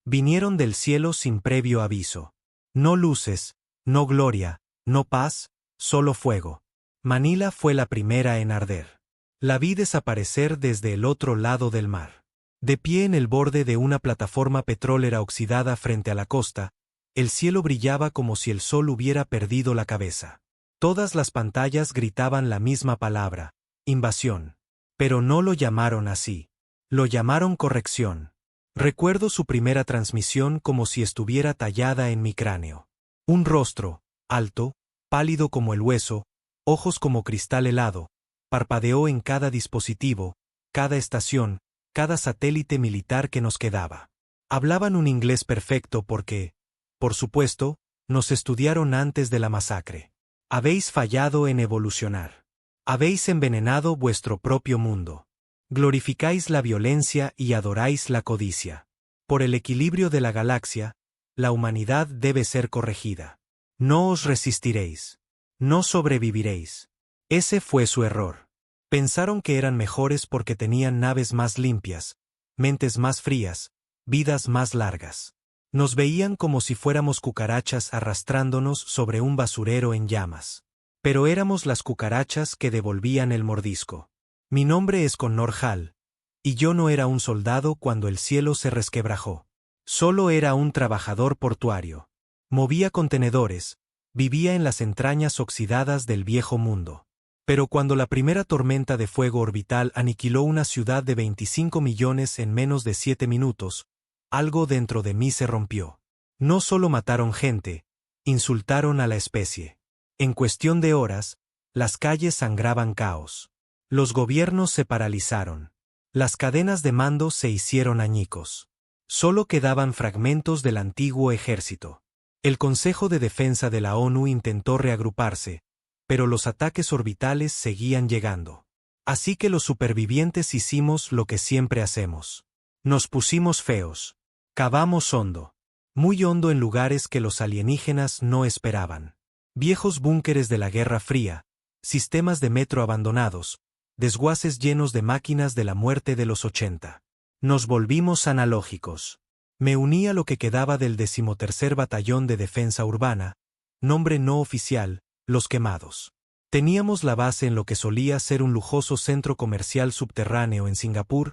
Vinieron del cielo sin previo aviso. No luces, no gloria, no paz, solo fuego. Manila fue la primera en arder. La vi desaparecer desde el otro lado del mar. De pie en el borde de una plataforma petrolera oxidada frente a la costa, el cielo brillaba como si el sol hubiera perdido la cabeza. Todas las pantallas gritaban la misma palabra: invasión. Pero no lo llamaron así. Lo llamaron corrección. Recuerdo su primera transmisión como si estuviera tallada en mi cráneo. Un rostro, alto, pálido como el hueso, ojos como cristal helado, parpadeó en cada dispositivo, cada estación, cada satélite militar que nos quedaba. Hablaban un inglés perfecto porque, por supuesto, nos estudiaron antes de la masacre. Habéis fallado en evolucionar. Habéis envenenado vuestro propio mundo. Glorificáis la violencia y adoráis la codicia. Por el equilibrio de la galaxia, la humanidad debe ser corregida. No os resistiréis. No sobreviviréis. Ese fue su error. Pensaron que eran mejores porque tenían naves más limpias, mentes más frías, vidas más largas. Nos veían como si fuéramos cucarachas arrastrándonos sobre un basurero en llamas. Pero éramos las cucarachas que devolvían el mordisco. Mi nombre es Connor Hall, y yo no era un soldado cuando el cielo se resquebrajó. Solo era un trabajador portuario. Movía contenedores, vivía en las entrañas oxidadas del viejo mundo. Pero cuando la primera tormenta de fuego orbital aniquiló una ciudad de 25 millones en menos de 7 minutos, algo dentro de mí se rompió. No solo mataron gente, insultaron a la especie. En cuestión de horas, las calles sangraban caos. Los gobiernos se paralizaron. Las cadenas de mando se hicieron añicos. Solo quedaban fragmentos del antiguo ejército. El Consejo de Defensa de la ONU intentó reagruparse, pero los ataques orbitales seguían llegando. Así que los supervivientes hicimos lo que siempre hacemos. Nos pusimos feos. Cavamos hondo. Muy hondo en lugares que los alienígenas no esperaban. Viejos búnkeres de la Guerra Fría, sistemas de metro abandonados, desguaces llenos de máquinas de la muerte de los 80. Nos volvimos analógicos. Me uní a lo que quedaba del 13º Batallón de Defensa Urbana, nombre no oficial, Los Quemados. Teníamos la base en lo que solía ser un lujoso centro comercial subterráneo en Singapur,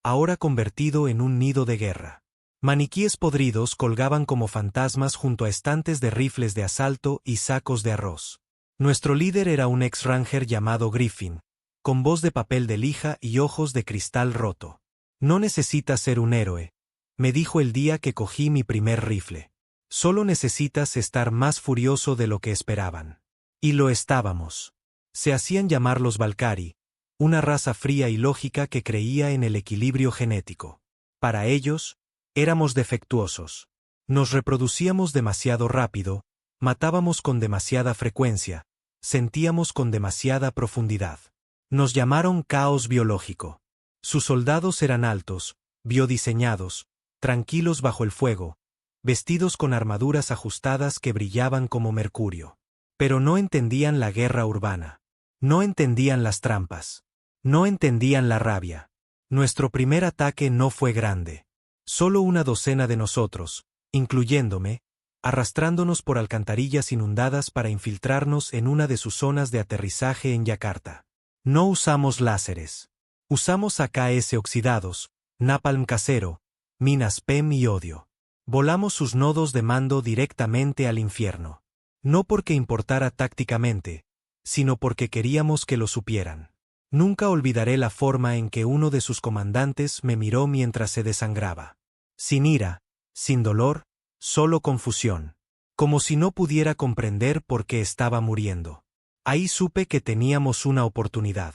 ahora convertido en un nido de guerra. Maniquíes podridos colgaban como fantasmas junto a estantes de rifles de asalto y sacos de arroz. Nuestro líder era un ex-ranger llamado Griffin, con voz de papel de lija y ojos de cristal roto. No necesitas ser un héroe, me dijo el día que cogí mi primer rifle. Solo necesitas estar más furioso de lo que esperaban. Y lo estábamos. Se hacían llamar los Valkyrie, una raza fría y lógica que creía en el equilibrio genético. Para ellos, éramos defectuosos. Nos reproducíamos demasiado rápido, matábamos con demasiada frecuencia, sentíamos con demasiada profundidad. Nos llamaron caos biológico. Sus soldados eran altos, biodiseñados, tranquilos bajo el fuego, vestidos con armaduras ajustadas que brillaban como mercurio. Pero no entendían la guerra urbana. No entendían las trampas. No entendían la rabia. Nuestro primer ataque no fue grande. Solo una docena de nosotros, incluyéndome, arrastrándonos por alcantarillas inundadas para infiltrarnos en una de sus zonas de aterrizaje en Yakarta. No usamos láseres. Usamos AKS oxidados, napalm casero, minas PEM y odio. Volamos sus nodos de mando directamente al infierno. No porque importara tácticamente, sino porque queríamos que lo supieran. Nunca olvidaré la forma en que uno de sus comandantes me miró mientras se desangraba. Sin ira, sin dolor, solo confusión. Como si no pudiera comprender por qué estaba muriendo. Ahí supe que teníamos una oportunidad.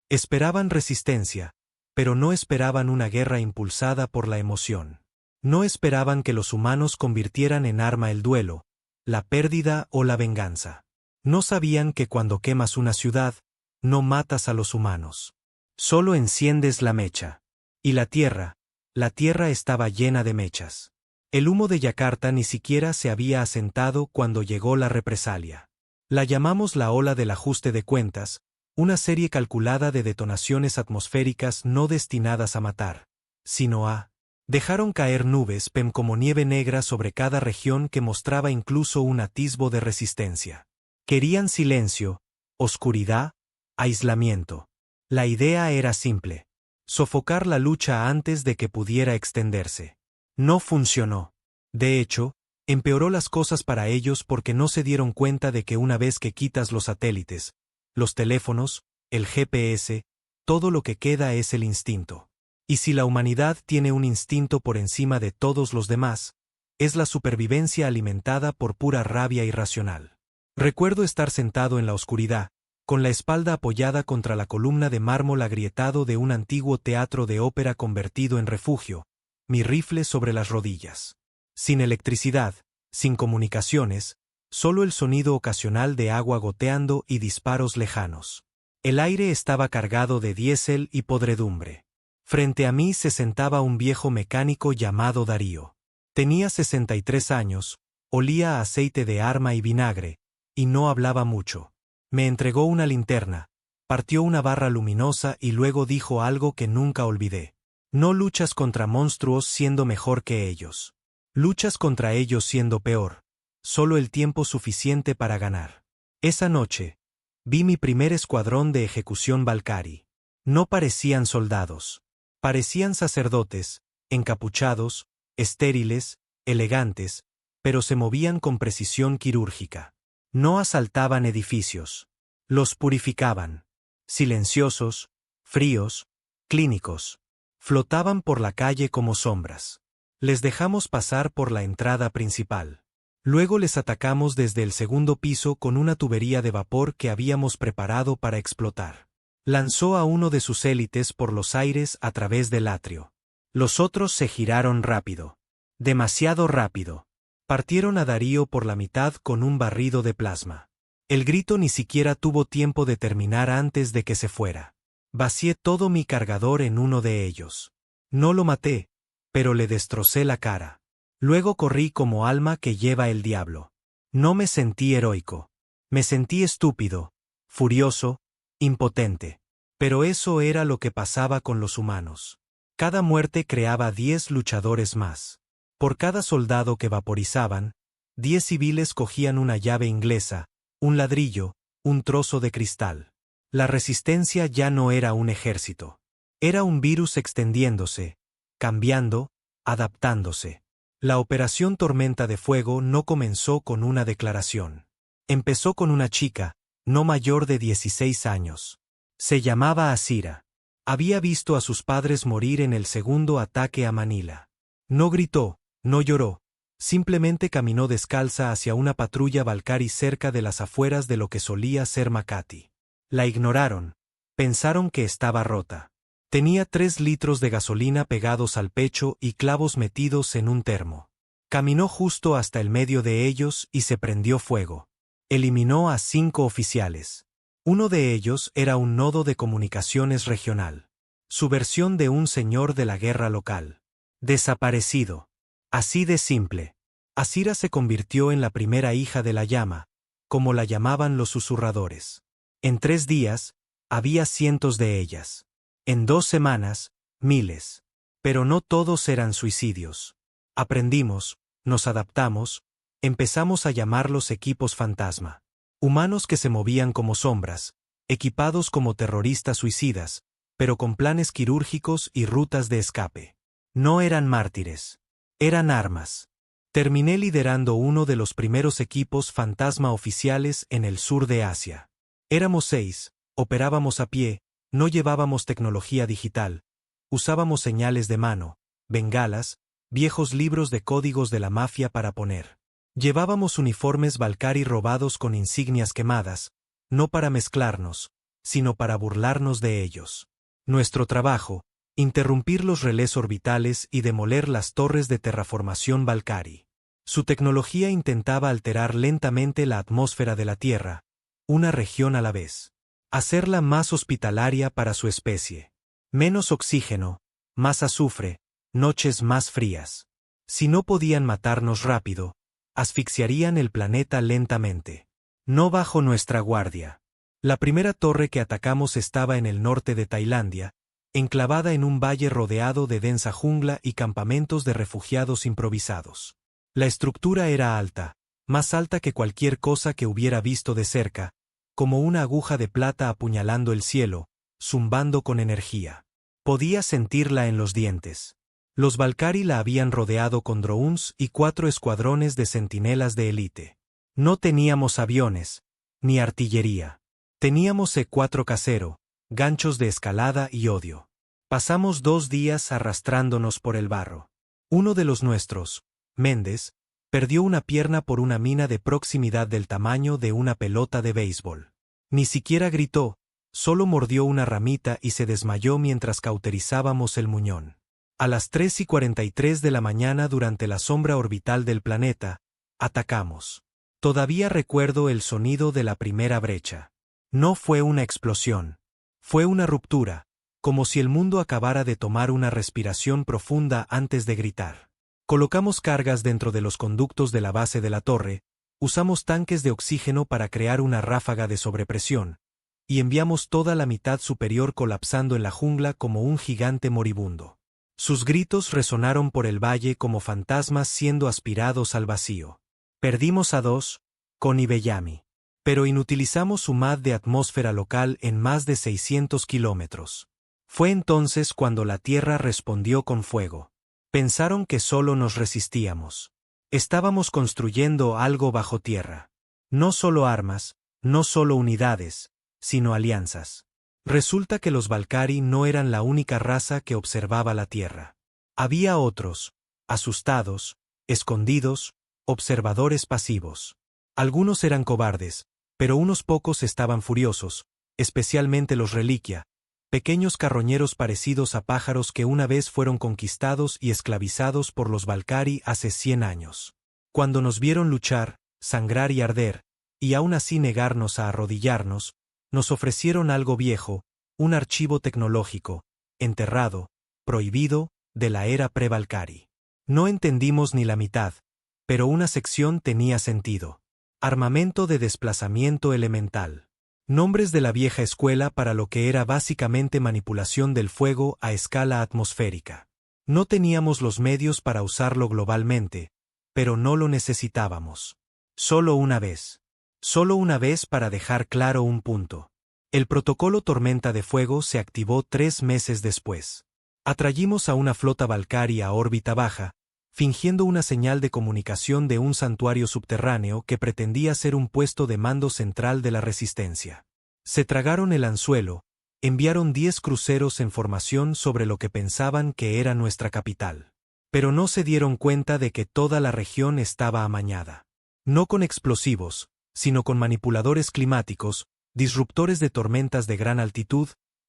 Esperaban resistencia, pero no esperaban una guerra impulsada por la emoción. No esperaban que los humanos convirtieran en arma el duelo, la pérdida o la venganza. No sabían que cuando quemas una ciudad, no matas a los humanos. Solo enciendes la mecha. Y la tierra estaba llena de mechas. El humo de Yakarta ni siquiera se había asentado cuando llegó la represalia. La llamamos la ola del ajuste de cuentas, una serie calculada de detonaciones atmosféricas no destinadas a matar, sino a Dejaron caer nubes PEM como nieve negra sobre cada región que mostraba incluso un atisbo de resistencia. Querían silencio, oscuridad, aislamiento. La idea era simple: sofocar la lucha antes de que pudiera extenderse. No funcionó. De hecho, empeoró las cosas para ellos porque no se dieron cuenta de que una vez que quitas los satélites, los teléfonos, el GPS, todo lo que queda es el instinto. Y si la humanidad tiene un instinto por encima de todos los demás, es la supervivencia alimentada por pura rabia irracional. Recuerdo estar sentado en la oscuridad, con la espalda apoyada contra la columna de mármol agrietado de un antiguo teatro de ópera convertido en refugio, mi rifle sobre las rodillas. Sin electricidad, sin comunicaciones, solo el sonido ocasional de agua goteando y disparos lejanos. El aire estaba cargado de diésel y podredumbre. Frente a mí se sentaba un viejo mecánico llamado Darío. Tenía 63 años, olía a aceite de arma y vinagre, y no hablaba mucho. Me entregó una linterna, partió una barra luminosa y luego dijo algo que nunca olvidé. No luchas contra monstruos siendo mejor que ellos. Luchas contra ellos siendo peor. Solo el tiempo suficiente para ganar. Esa noche, vi mi primer escuadrón de ejecución Valkyrie. No parecían soldados. Parecían sacerdotes, encapuchados, estériles, elegantes, pero se movían con precisión quirúrgica. No asaltaban edificios. Los purificaban. Silenciosos, fríos, clínicos. Flotaban por la calle como sombras. Les dejamos pasar por la entrada principal. Luego les atacamos desde el segundo piso con una tubería de vapor que habíamos preparado para explotar. Lanzó a uno de sus élites por los aires a través del atrio. Los otros se giraron rápido. Demasiado rápido. Partieron a Darío por la mitad con un barrido de plasma. El grito ni siquiera tuvo tiempo de terminar antes de que se fuera. Vacié todo mi cargador en uno de ellos. No lo maté, pero le destrocé la cara. Luego corrí como alma que lleva el diablo. No me sentí heroico. Me sentí estúpido, furioso, impotente. Pero eso era lo que pasaba con los humanos. Cada muerte creaba 10 luchadores más. Por cada soldado que vaporizaban, 10 civiles cogían una llave inglesa, un ladrillo, un trozo de cristal. La resistencia ya no era un ejército. Era un virus extendiéndose, cambiando, adaptándose. La operación Tormenta de Fuego no comenzó con una declaración. Empezó con una chica, no mayor de 16 años. Se llamaba Asira. Había visto a sus padres morir en el segundo ataque a Manila. No gritó, no lloró. Simplemente caminó descalza hacia una patrulla Valkyrie cerca de las afueras de lo que solía ser Makati. La ignoraron. Pensaron que estaba rota. Tenía 3 litros de gasolina pegados al pecho y clavos metidos en un termo. Caminó justo hasta el medio de ellos y se prendió fuego. Eliminó a 5 oficiales. Uno de ellos era un nodo de comunicaciones regional. Su versión de un señor de la guerra local. Desaparecido. Así de simple. Asira se convirtió en la primera hija de la llama, como la llamaban los susurradores. En 3 días, había cientos de ellas. En 2 semanas, miles. Pero no todos eran suicidios. Aprendimos, nos adaptamos, empezamos a llamarlos equipos fantasma. Humanos que se movían como sombras, equipados como terroristas suicidas, pero con planes quirúrgicos y rutas de escape. No eran mártires. Eran armas. Terminé liderando uno de los primeros equipos fantasma oficiales en el sur de Asia. Éramos 6, operábamos a pie, no llevábamos tecnología digital, usábamos señales de mano, bengalas, viejos libros de códigos de la mafia para poner. Llevábamos uniformes Valkyrie robados con insignias quemadas, no para mezclarnos, sino para burlarnos de ellos. Nuestro trabajo, interrumpir los relés orbitales y demoler las torres de terraformación Valkyrie. Su tecnología intentaba alterar lentamente la atmósfera de la Tierra, una región a la vez. Hacerla más hospitalaria para su especie. Menos oxígeno, más azufre, noches más frías. Si no podían matarnos rápido, asfixiarían el planeta lentamente. No bajo nuestra guardia. La primera torre que atacamos estaba en el norte de Tailandia, enclavada en un valle rodeado de densa jungla y campamentos de refugiados improvisados. La estructura era alta, más alta que cualquier cosa que hubiera visto de cerca, como una aguja de plata apuñalando el cielo, zumbando con energía. Podía sentirla en los dientes. Los Valkyrie la habían rodeado con drones y 4 escuadrones de centinelas de élite. No teníamos aviones, ni artillería. Teníamos E4 casero, ganchos de escalada y odio. Pasamos 2 días arrastrándonos por el barro. Uno de los nuestros, Méndez, perdió una pierna por una mina de proximidad del tamaño de una pelota de béisbol. Ni siquiera gritó, solo mordió una ramita y se desmayó mientras cauterizábamos el muñón. A las 3:43 de la mañana, durante la sombra orbital del planeta, atacamos. Todavía recuerdo el sonido de la primera brecha. No fue una explosión. Fue una ruptura, como si el mundo acabara de tomar una respiración profunda antes de gritar. Colocamos cargas dentro de los conductos de la base de la torre, usamos tanques de oxígeno para crear una ráfaga de sobrepresión, y enviamos toda la mitad superior colapsando en la jungla como un gigante moribundo. Sus gritos resonaron por el valle como fantasmas siendo aspirados al vacío. Perdimos a 2, Con y Bellamy. Pero inutilizamos su MAD de atmósfera local en más de 600 kilómetros. Fue entonces cuando la Tierra respondió con fuego. Pensaron que solo nos resistíamos. Estábamos construyendo algo bajo tierra. No solo armas, no solo unidades, sino alianzas. Resulta que los Valkyrie no eran la única raza que observaba la Tierra. Había otros, asustados, escondidos, observadores pasivos. Algunos eran cobardes, pero unos pocos estaban furiosos, especialmente los Reliquia, pequeños carroñeros parecidos a pájaros que una vez fueron conquistados y esclavizados por los Valkyrie hace 100 años. Cuando nos vieron luchar, sangrar y arder, y aún así negarnos a arrodillarnos, nos ofrecieron algo viejo, un archivo tecnológico, enterrado, prohibido, de la era pre-Valkyrie. No entendimos ni la mitad, pero una sección tenía sentido. Armamento de desplazamiento elemental. Nombres de la vieja escuela para lo que era básicamente manipulación del fuego a escala atmosférica. No teníamos los medios para usarlo globalmente, pero no lo necesitábamos. Solo una vez. Solo una vez para dejar claro un punto. El protocolo Tormenta de Fuego se activó 3 meses después. Atraímos a una flota Valkyrie a órbita baja, fingiendo una señal de comunicación de un santuario subterráneo que pretendía ser un puesto de mando central de la resistencia. Se tragaron el anzuelo, enviaron 10 cruceros en formación sobre lo que pensaban que era nuestra capital. Pero no se dieron cuenta de que toda la región estaba amañada. No con explosivos, sino con manipuladores climáticos, disruptores de tormentas de gran altitud,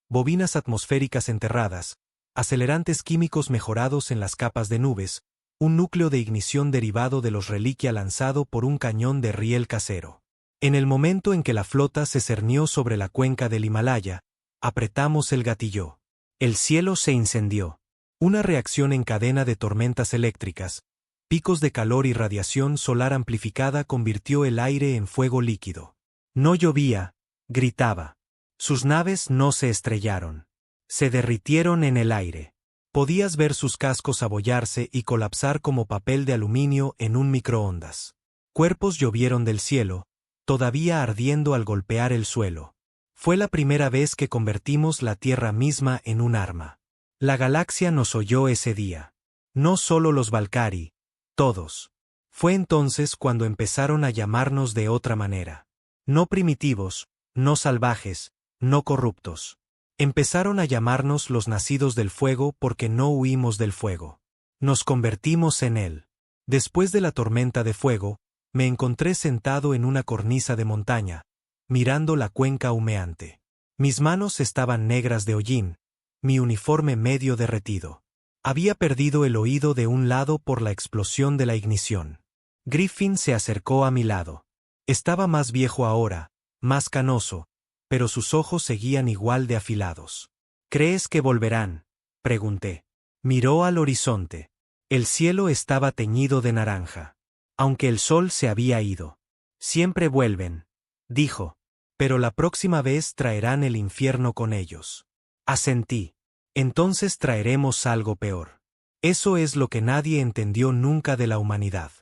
bobinas atmosféricas enterradas, acelerantes químicos mejorados en las capas de nubes, un núcleo de ignición derivado de los Reliquia lanzado por un cañón de riel casero. En el momento en que la flota se cernió sobre la cuenca del Himalaya, apretamos el gatillo. El cielo se incendió. Una reacción en cadena de tormentas eléctricas, picos de calor y radiación solar amplificada convirtió el aire en fuego líquido. No llovía, gritaba. Sus naves no se estrellaron. Se derritieron en el aire. Podías ver sus cascos abollarse y colapsar como papel de aluminio en un microondas. Cuerpos llovieron del cielo, todavía ardiendo al golpear el suelo. Fue la primera vez que convertimos la Tierra misma en un arma. La galaxia nos oyó ese día. No solo los Valkyrie, todos. Fue entonces cuando empezaron a llamarnos de otra manera. No primitivos, no salvajes, no corruptos. Empezaron a llamarnos los nacidos del fuego porque no huimos del fuego. Nos convertimos en él. Después de la tormenta de fuego, me encontré sentado en una cornisa de montaña, mirando la cuenca humeante. Mis manos estaban negras de hollín, mi uniforme medio derretido. Había perdido el oído de un lado por la explosión de la ignición. Griffin se acercó a mi lado. Estaba más viejo ahora, más canoso, pero sus ojos seguían igual de afilados. ¿Crees que volverán?, pregunté. Miró al horizonte. El cielo estaba teñido de naranja. Aunque el sol se había ido. Siempre vuelven, dijo. Pero la próxima vez traerán el infierno con ellos. Asentí. entonces traeremos algo peor. Eso es lo que nadie entendió nunca de la humanidad.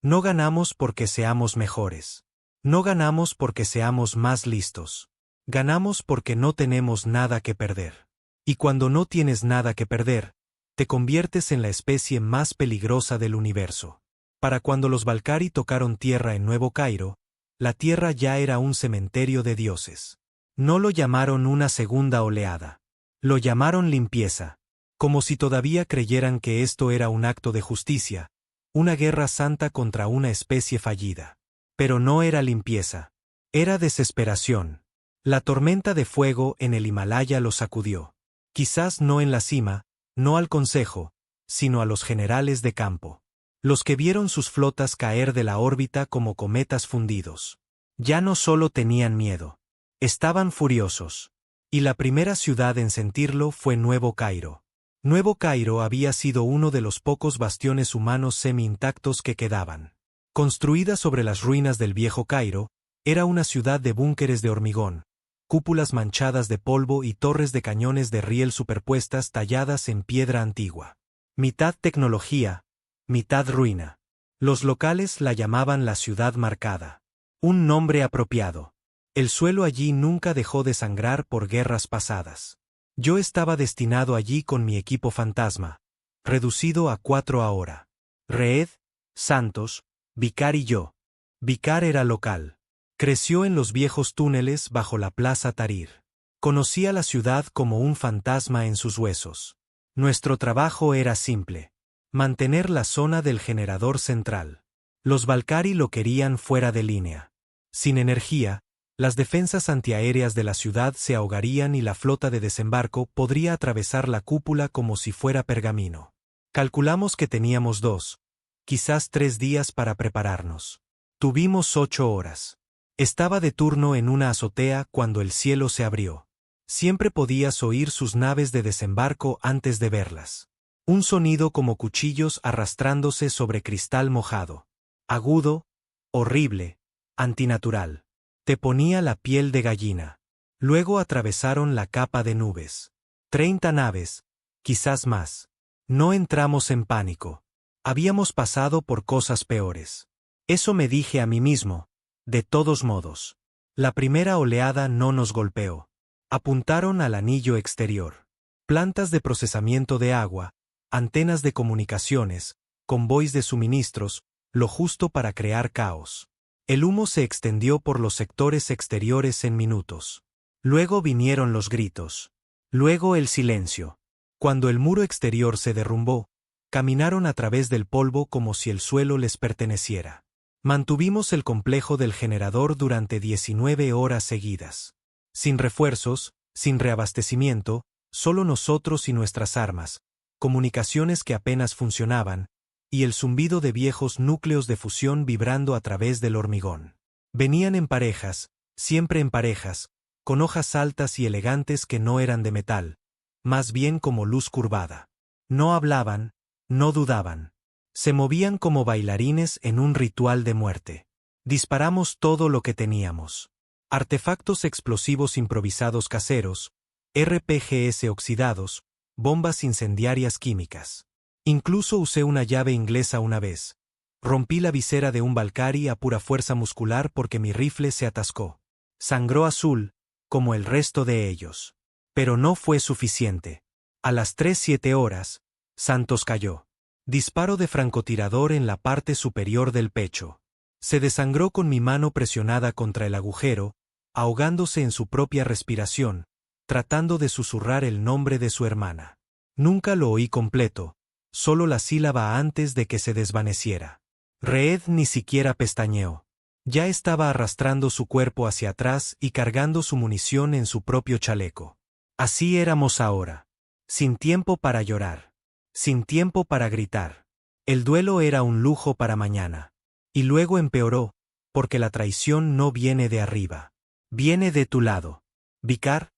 No ganamos porque seamos mejores. No ganamos porque seamos más listos. Ganamos porque no tenemos nada que perder. Y cuando no tienes nada que perder, te conviertes en la especie más peligrosa del universo. Para cuando los Valkyrie tocaron tierra en Nuevo Cairo, la tierra ya era un cementerio de dioses. No lo llamaron una segunda oleada. Lo llamaron limpieza, como si todavía creyeran que esto era un acto de justicia, una guerra santa contra una especie fallida. Pero no era limpieza. Era desesperación. La tormenta de fuego en el Himalaya lo sacudió. Quizás no en la cima, no al consejo, sino a los generales de campo. Los que vieron sus flotas caer de la órbita como cometas fundidos. Ya no solo tenían miedo. Estaban furiosos. Y la primera ciudad en sentirlo fue Nuevo Cairo. Nuevo Cairo había sido uno de los pocos bastiones humanos semi-intactos que quedaban. Construida sobre las ruinas del viejo Cairo, era una ciudad de búnkeres de hormigón, cúpulas manchadas de polvo y torres de cañones de riel superpuestas talladas en piedra antigua. Mitad tecnología, mitad ruina. Los locales la llamaban la ciudad marcada. Un nombre apropiado. El suelo allí nunca dejó de sangrar por guerras pasadas. Yo estaba destinado allí con mi equipo fantasma, reducido a 4 ahora. Reed, Santos, Vicar y yo. Vicar era local. Creció en los viejos túneles bajo la Plaza Tahrir. Conocía la ciudad como un fantasma en sus huesos. Nuestro trabajo era simple. Mantener la zona del generador central. Los Valkyrie lo querían fuera de línea. Sin energía, las defensas antiaéreas de la ciudad se ahogarían y la flota de desembarco podría atravesar la cúpula como si fuera pergamino. Calculamos que teníamos 2, quizás 3 días para prepararnos. Tuvimos 8 horas. Estaba de turno en una azotea cuando el cielo se abrió. Siempre podías oír sus naves de desembarco antes de verlas. Un sonido como cuchillos arrastrándose sobre cristal mojado. Agudo, horrible, antinatural. Te ponía la piel de gallina. Luego atravesaron la capa de nubes. 30 naves, quizás más. No entramos en pánico. Habíamos pasado por cosas peores. Eso me dije a mí mismo. De todos modos. La primera oleada no nos golpeó. Apuntaron al anillo exterior. Plantas de procesamiento de agua, antenas de comunicaciones, convoys de suministros, lo justo para crear caos. El humo se extendió por los sectores exteriores en minutos. Luego vinieron los gritos. Luego el silencio. Cuando el muro exterior se derrumbó, caminaron a través del polvo como si el suelo les perteneciera. Mantuvimos el complejo del generador durante 19 horas seguidas. Sin refuerzos, sin reabastecimiento, solo nosotros y nuestras armas, comunicaciones que apenas funcionaban, y el zumbido de viejos núcleos de fusión vibrando a través del hormigón. Venían en parejas, siempre en parejas, con hojas altas y elegantes que no eran de metal, más bien como luz curvada. No hablaban, no dudaban. Se movían como bailarines en un ritual de muerte. Disparamos todo lo que teníamos. Artefactos explosivos improvisados caseros, RPGs oxidados, bombas incendiarias químicas. Incluso usé una llave inglesa una vez. Rompí la visera de un Valkyrie a pura fuerza muscular porque mi rifle se atascó. Sangró azul, como el resto de ellos. Pero no fue suficiente. A las 3:07 horas, Santos cayó. Disparo de francotirador en la parte superior del pecho. Se desangró con mi mano presionada contra el agujero, ahogándose en su propia respiración, tratando de susurrar el nombre de su hermana. Nunca lo oí completo, solo la sílaba antes de que se desvaneciera. Reed ni siquiera pestañeó. Ya estaba arrastrando su cuerpo hacia atrás y cargando su munición en su propio chaleco. Así éramos ahora. Sin tiempo para llorar. Sin tiempo para gritar. El duelo era un lujo para mañana. Y luego empeoró, porque la traición no viene de arriba. Viene de tu lado. Vicar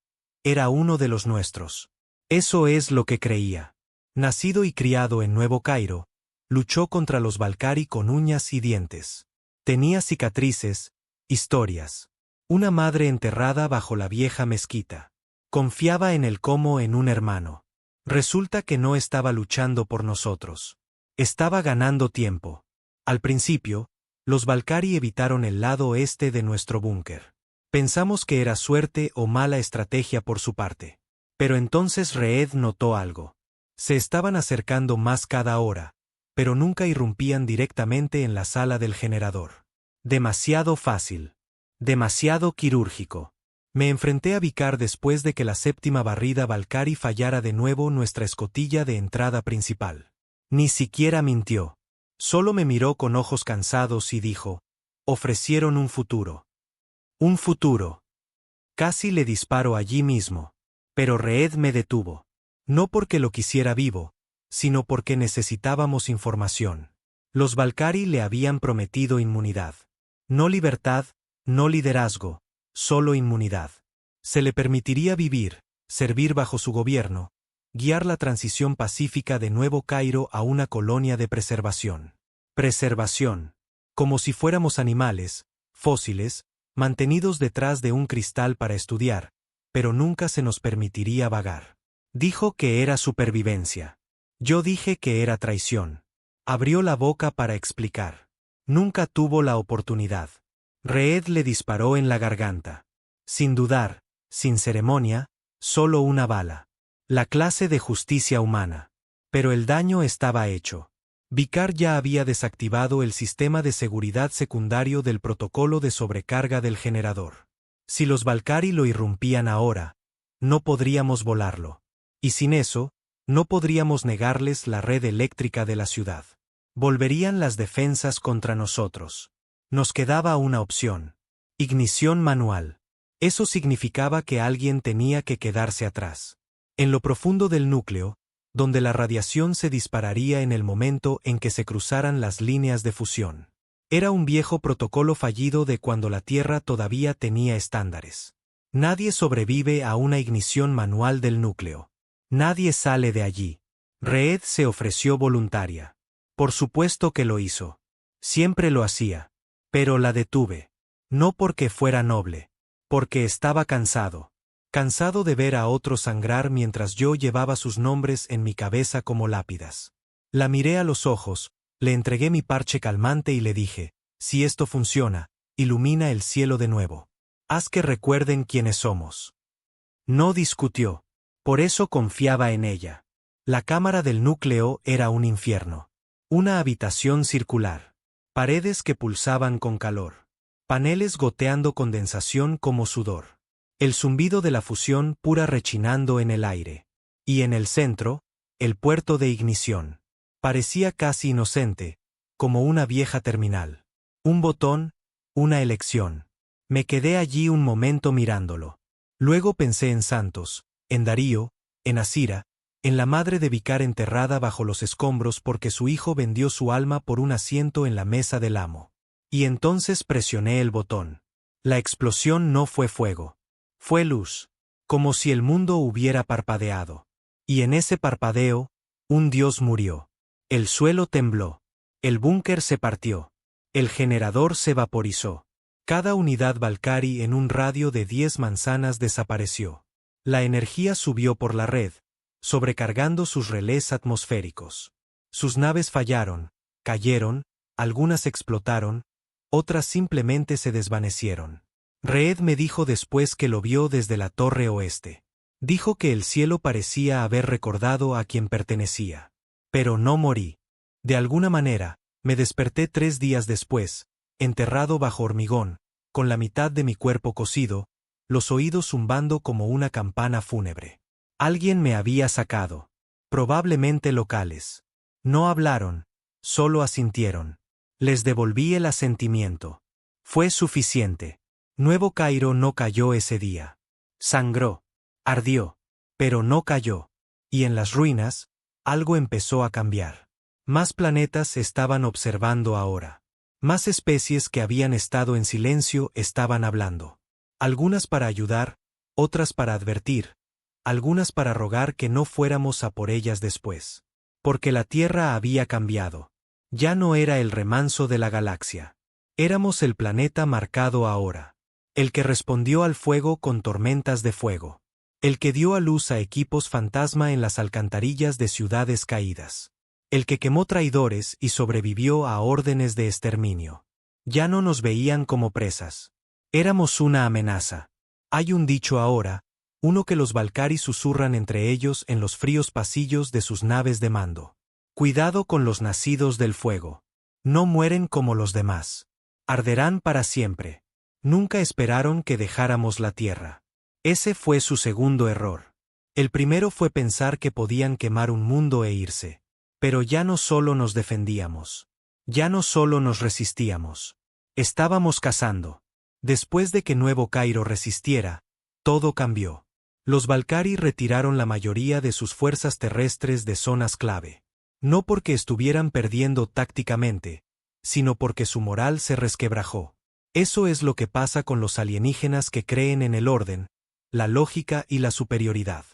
era uno de los nuestros. Eso es lo que creía. Nacido y criado en Nuevo Cairo, luchó contra los Valkyrie con uñas y dientes. Tenía cicatrices, historias. Una madre enterrada bajo la vieja mezquita. Confiaba en él como en un hermano. Resulta que no estaba luchando por nosotros. Estaba ganando tiempo. Al principio, los Valkyrie evitaron el lado este de nuestro búnker. Pensamos que era suerte o mala estrategia por su parte. Pero entonces Reed notó algo. Se estaban acercando más cada hora, pero nunca irrumpían directamente en la sala del generador. Demasiado fácil. Demasiado quirúrgico. Me enfrenté a Vicar después de que la séptima barrida Valkyrie fallara de nuevo nuestra escotilla de entrada principal. Ni siquiera mintió. Solo me miró con ojos cansados y dijo: ofrecieron un futuro. Un futuro. Casi le disparo allí mismo. Pero Reed me detuvo. No porque lo quisiera vivo, sino porque necesitábamos información. Los Valkyrie le habían prometido inmunidad. No libertad, no liderazgo, solo inmunidad. Se le permitiría vivir, servir bajo su gobierno, guiar la transición pacífica de Nuevo Cairo a una colonia de preservación. Preservación. Como si fuéramos animales, fósiles, mantenidos detrás de un cristal para estudiar, pero nunca se nos permitiría vagar. Dijo que era supervivencia. Yo dije que era traición. Abrió la boca para explicar. Nunca tuvo la oportunidad. Reed le disparó en la garganta. Sin dudar, sin ceremonia, solo una bala. La clase de justicia humana. Pero el daño estaba hecho. Vicar ya había desactivado el sistema de seguridad secundario del protocolo de sobrecarga del generador. Si los Valkyrie lo irrumpían ahora, no podríamos volarlo. Y sin eso, no podríamos negarles la red eléctrica de la ciudad. Volverían las defensas contra nosotros. Nos quedaba una opción. Ignición manual. Eso significaba que alguien tenía que quedarse atrás. En lo profundo del núcleo, donde la radiación se dispararía en el momento en que se cruzaran las líneas de fusión. Era un viejo protocolo fallido de cuando la Tierra todavía tenía estándares. Nadie sobrevive a una ignición manual del núcleo. Nadie sale de allí. Reed se ofreció voluntaria. Por supuesto que lo hizo. Siempre lo hacía. Pero la detuve. No porque fuera noble. Porque estaba cansado. Cansado de ver a otros sangrar mientras yo llevaba sus nombres en mi cabeza como lápidas. La miré a los ojos, le entregué mi parche calmante y le dije: si esto funciona, ilumina el cielo de nuevo. Haz que recuerden quiénes somos. No discutió. Por eso confiaba en ella. La cámara del núcleo era un infierno. Una habitación circular. Paredes que pulsaban con calor. Paneles goteando condensación como sudor. El zumbido de la fusión pura rechinando en el aire. Y en el centro, el puerto de ignición. Parecía casi inocente, como una vieja terminal. Un botón, una elección. Me quedé allí un momento mirándolo. Luego pensé en Santos, en Darío, en Asira, en la madre de Vicar enterrada bajo los escombros porque su hijo vendió su alma por un asiento en la mesa del amo. Y entonces presioné el botón. La explosión no fue fuego. Fue luz. Como si el mundo hubiera parpadeado. Y en ese parpadeo, un dios murió. El suelo tembló. El búnker se partió. El generador se vaporizó. Cada unidad Valkyrie en un radio de 10 manzanas desapareció. La energía subió por la red, sobrecargando sus relés atmosféricos. Sus naves fallaron, cayeron, algunas explotaron, otras simplemente se desvanecieron. Reed me dijo después que lo vio desde la torre oeste. Dijo que el cielo parecía haber recordado a quien pertenecía. Pero no morí. De alguna manera, me desperté 3 días después, enterrado bajo hormigón, con la mitad de mi cuerpo cocido, los oídos zumbando como una campana fúnebre. Alguien me había sacado. Probablemente locales. No hablaron, solo asintieron. Les devolví el asentimiento. Fue suficiente. Nuevo Cairo no cayó ese día. Sangró. Ardió. Pero no cayó. Y en las ruinas, algo empezó a cambiar. Más planetas estaban observando ahora. Más especies que habían estado en silencio estaban hablando. Algunas para ayudar, otras para advertir, algunas para rogar que no fuéramos a por ellas después. Porque la Tierra había cambiado. Ya no era el remanso de la galaxia. Éramos el planeta marcado ahora. El que respondió al fuego con tormentas de fuego. El que dio a luz a equipos fantasma en las alcantarillas de ciudades caídas. El que quemó traidores y sobrevivió a órdenes de exterminio. Ya no nos veían como presas. Éramos una amenaza. Hay un dicho ahora, uno que los Valkyrie susurran entre ellos en los fríos pasillos de sus naves de mando. Cuidado con los nacidos del fuego. No mueren como los demás. Arderán para siempre. Nunca esperaron que dejáramos la tierra. Ese fue su segundo error. El primero fue pensar que podían quemar un mundo e irse. Pero ya no solo nos defendíamos. Ya no solo nos resistíamos. Estábamos cazando. Después de que Nuevo Cairo resistiera, todo cambió. Los Valkyrie retiraron la mayoría de sus fuerzas terrestres de zonas clave. No porque estuvieran perdiendo tácticamente, sino porque su moral se resquebrajó. Eso es lo que pasa con los alienígenas que creen en el orden, la lógica y la superioridad.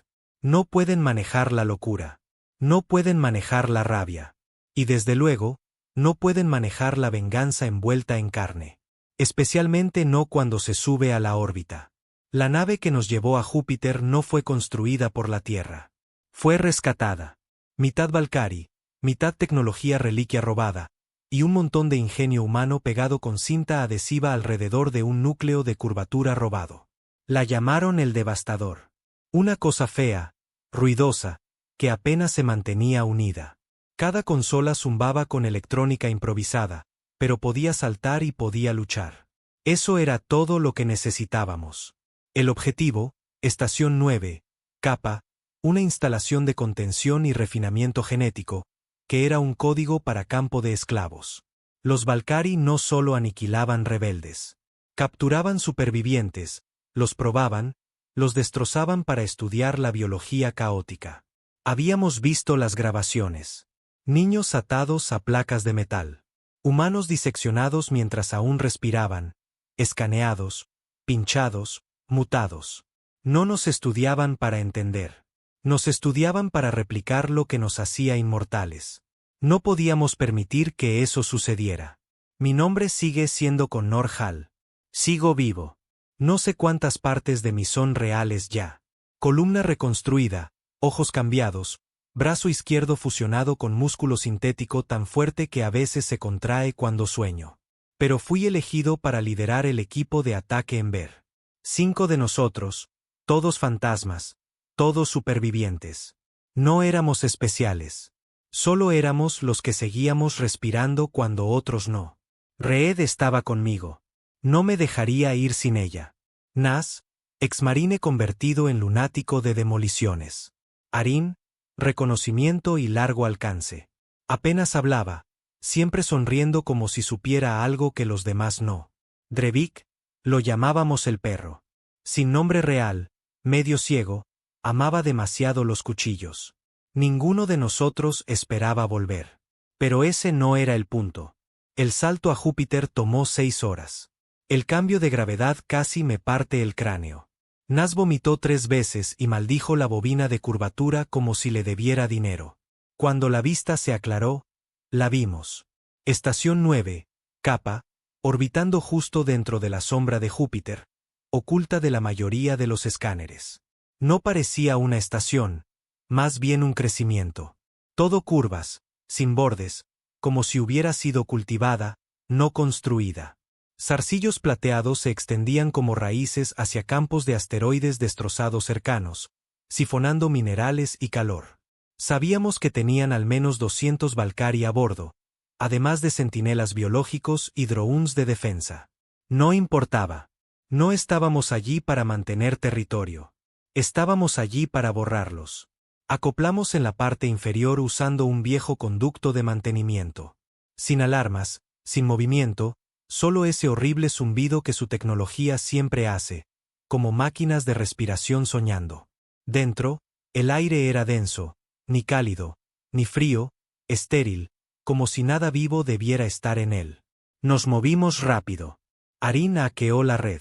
No pueden manejar la locura. No pueden manejar la rabia. Y desde luego, no pueden manejar la venganza envuelta en carne. Especialmente no cuando se sube a la órbita. La nave que nos llevó a Júpiter no fue construida por la Tierra. Fue rescatada. Mitad Valkyrie, mitad tecnología reliquia robada, y un montón de ingenio humano pegado con cinta adhesiva alrededor de un núcleo de curvatura robado. La llamaron el Devastador. Una cosa fea, ruidosa, que apenas se mantenía unida. Cada consola zumbaba con electrónica improvisada, pero podía saltar y podía luchar. Eso era todo lo que necesitábamos. El objetivo, Estación 9, Kappa, una instalación de contención y refinamiento genético, que era un código para campo de esclavos. Los Valkyrie no solo aniquilaban rebeldes. Capturaban supervivientes, los probaban, los destrozaban para estudiar la biología caótica. Habíamos visto las grabaciones. Niños atados a placas de metal. Humanos diseccionados mientras aún respiraban, escaneados, pinchados, mutados. No nos estudiaban para entender. Nos estudiaban para replicar lo que nos hacía inmortales. No podíamos permitir que eso sucediera. Mi nombre sigue siendo Connor Hall. Sigo vivo. No sé cuántas partes de mí son reales ya. Columna reconstruida, ojos cambiados, brazo izquierdo fusionado con músculo sintético tan fuerte que a veces se contrae cuando sueño. Pero fui elegido para liderar el equipo de ataque en Ver. 5 de nosotros, todos fantasmas, todos supervivientes. No éramos especiales. Solo éramos los que seguíamos respirando cuando otros no. Reed estaba conmigo. No me dejaría ir sin ella. Nas, exmarine convertido en lunático de demoliciones. Arin, reconocimiento y largo alcance. Apenas hablaba, siempre sonriendo como si supiera algo que los demás no. Drevik, lo llamábamos el perro. Sin nombre real, medio ciego, amaba demasiado los cuchillos. Ninguno de nosotros esperaba volver. Pero ese no era el punto. El salto a Júpiter tomó 6 horas. El cambio de gravedad casi me parte el cráneo. Nas vomitó 3 veces y maldijo la bobina de curvatura como si le debiera dinero. Cuando la vista se aclaró, la vimos. Estación 9, Kappa, orbitando justo dentro de la sombra de Júpiter, oculta de la mayoría de los escáneres. No parecía una estación, más bien un crecimiento. Todo curvas, sin bordes, como si hubiera sido cultivada, no construida. Zarcillos plateados se extendían como raíces hacia campos de asteroides destrozados cercanos, sifonando minerales y calor. Sabíamos que tenían al menos 200 Valkyrie a bordo, además de centinelas biológicos y drones de defensa. No importaba. No estábamos allí para mantener territorio. Estábamos allí para borrarlos. Acoplamos en la parte inferior usando un viejo conducto de mantenimiento. Sin alarmas, sin movimiento, solo ese horrible zumbido que su tecnología siempre hace, como máquinas de respiración soñando. Dentro, el aire era denso, ni cálido, ni frío, estéril, como si nada vivo debiera estar en él. Nos movimos rápido. Arin hackeó la red.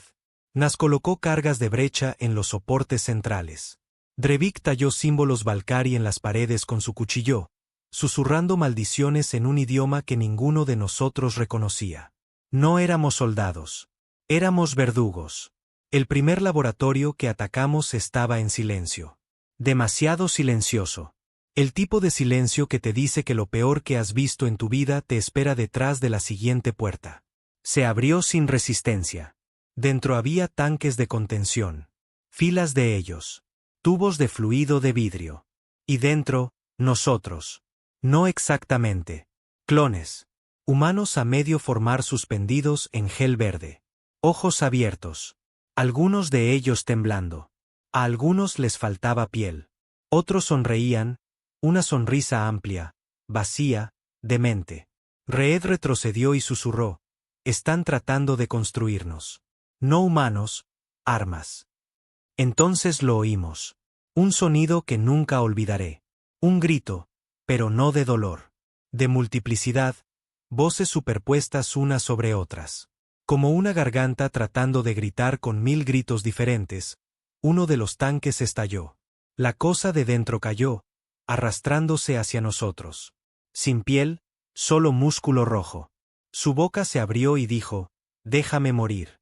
Nas colocó cargas de brecha en los soportes centrales. Drevik talló símbolos Valkyrie en las paredes con su cuchillo, susurrando maldiciones en un idioma que ninguno de nosotros reconocía. No éramos soldados. Éramos verdugos. El primer laboratorio que atacamos estaba en silencio. Demasiado silencioso. El tipo de silencio que te dice que lo peor que has visto en tu vida te espera detrás de la siguiente puerta. Se abrió sin resistencia. Dentro había tanques de contención. Filas de ellos. Tubos de fluido de vidrio. Y dentro, nosotros. No exactamente. Clones. Humanos a medio formar suspendidos en gel verde. Ojos abiertos. Algunos de ellos temblando. A algunos les faltaba piel. Otros sonreían, una sonrisa amplia, vacía, demente. Reed retrocedió y susurró: están tratando de construirnos. No humanos, armas. Entonces lo oímos. Un sonido que nunca olvidaré. Un grito, pero no de dolor. De multiplicidad, voces superpuestas unas sobre otras. Como una garganta tratando de gritar con 1000 gritos diferentes, uno de los tanques estalló. La cosa de dentro cayó, arrastrándose hacia nosotros. Sin piel, solo músculo rojo. Su boca se abrió y dijo: déjame morir.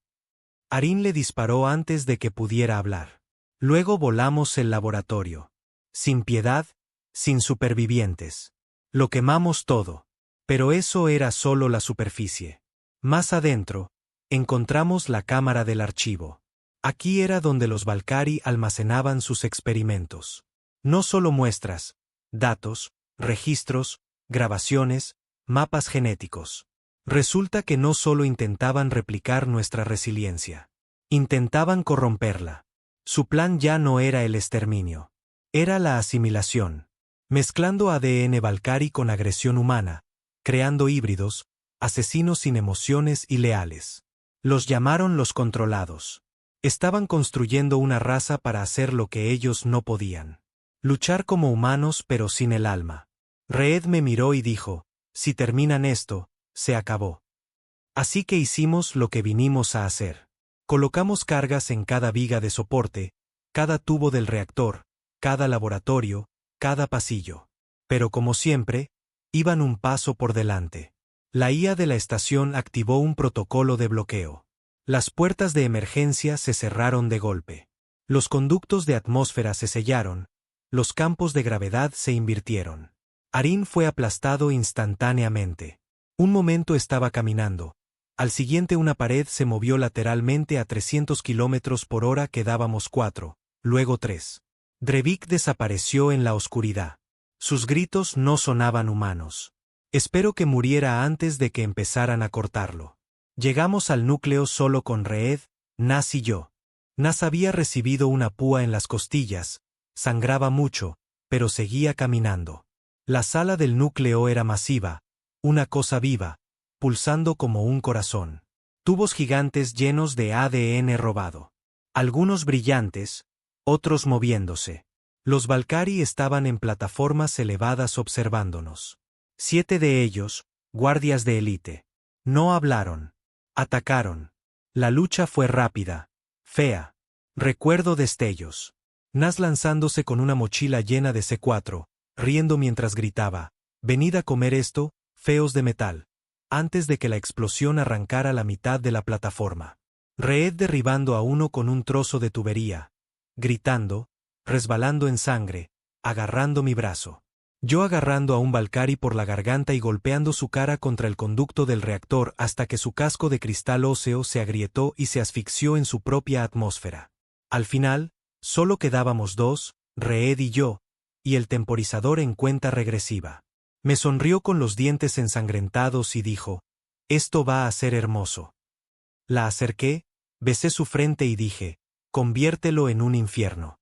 Arin le disparó antes de que pudiera hablar. Luego volamos el laboratorio. Sin piedad, sin supervivientes. Lo quemamos todo. Pero eso era solo la superficie. Más adentro, encontramos la cámara del archivo. Aquí era donde los Valkyrie almacenaban sus experimentos. No solo muestras, datos, registros, grabaciones, mapas genéticos. Resulta que no solo intentaban replicar nuestra resiliencia. Intentaban corromperla. Su plan ya no era el exterminio. Era la asimilación. Mezclando ADN Valkyrie con agresión humana, creando híbridos, asesinos sin emociones y leales. Los llamaron los controlados. Estaban construyendo una raza para hacer lo que ellos no podían. Luchar como humanos pero sin el alma. Reed me miró y dijo: si terminan esto, se acabó. Así que hicimos lo que vinimos a hacer. Colocamos cargas en cada viga de soporte, cada tubo del reactor, cada laboratorio, cada pasillo. Pero como siempre, iban un paso por delante. La IA de la estación activó un protocolo de bloqueo. Las puertas de emergencia se cerraron de golpe. Los conductos de atmósfera se sellaron, los campos de gravedad se invirtieron. Arin fue aplastado instantáneamente. Un momento estaba caminando. Al siguiente una pared se movió lateralmente a 300 km por hora, quedábamos 4, luego 3. Drevik desapareció en la oscuridad. Sus gritos no sonaban humanos. Espero que muriera antes de que empezaran a cortarlo. Llegamos al núcleo solo con Reed, Nas y yo. Nas había recibido una púa en las costillas, sangraba mucho, pero seguía caminando. La sala del núcleo era masiva, una cosa viva, pulsando como un corazón. Tubos gigantes llenos de ADN robado. Algunos brillantes, otros moviéndose. Los Valkyrie estaban en plataformas elevadas observándonos. 7 de ellos, guardias de élite. No hablaron. Atacaron. La lucha fue rápida, fea. Recuerdo destellos. Nas lanzándose con una mochila llena de C4, riendo mientras gritaba: venid a comer esto, feos de metal, antes de que la explosión arrancara la mitad de la plataforma. Reed derribando a uno con un trozo de tubería, gritando, resbalando en sangre, agarrando mi brazo. Yo agarrando a un Valkyrie por la garganta y golpeando su cara contra el conducto del reactor hasta que su casco de cristal óseo se agrietó y se asfixió en su propia atmósfera. Al final, solo quedábamos 2, Reed y yo, y el temporizador en cuenta regresiva. Me sonrió con los dientes ensangrentados y dijo: esto va a ser hermoso. La acerqué, besé su frente y dije: conviértelo en un infierno.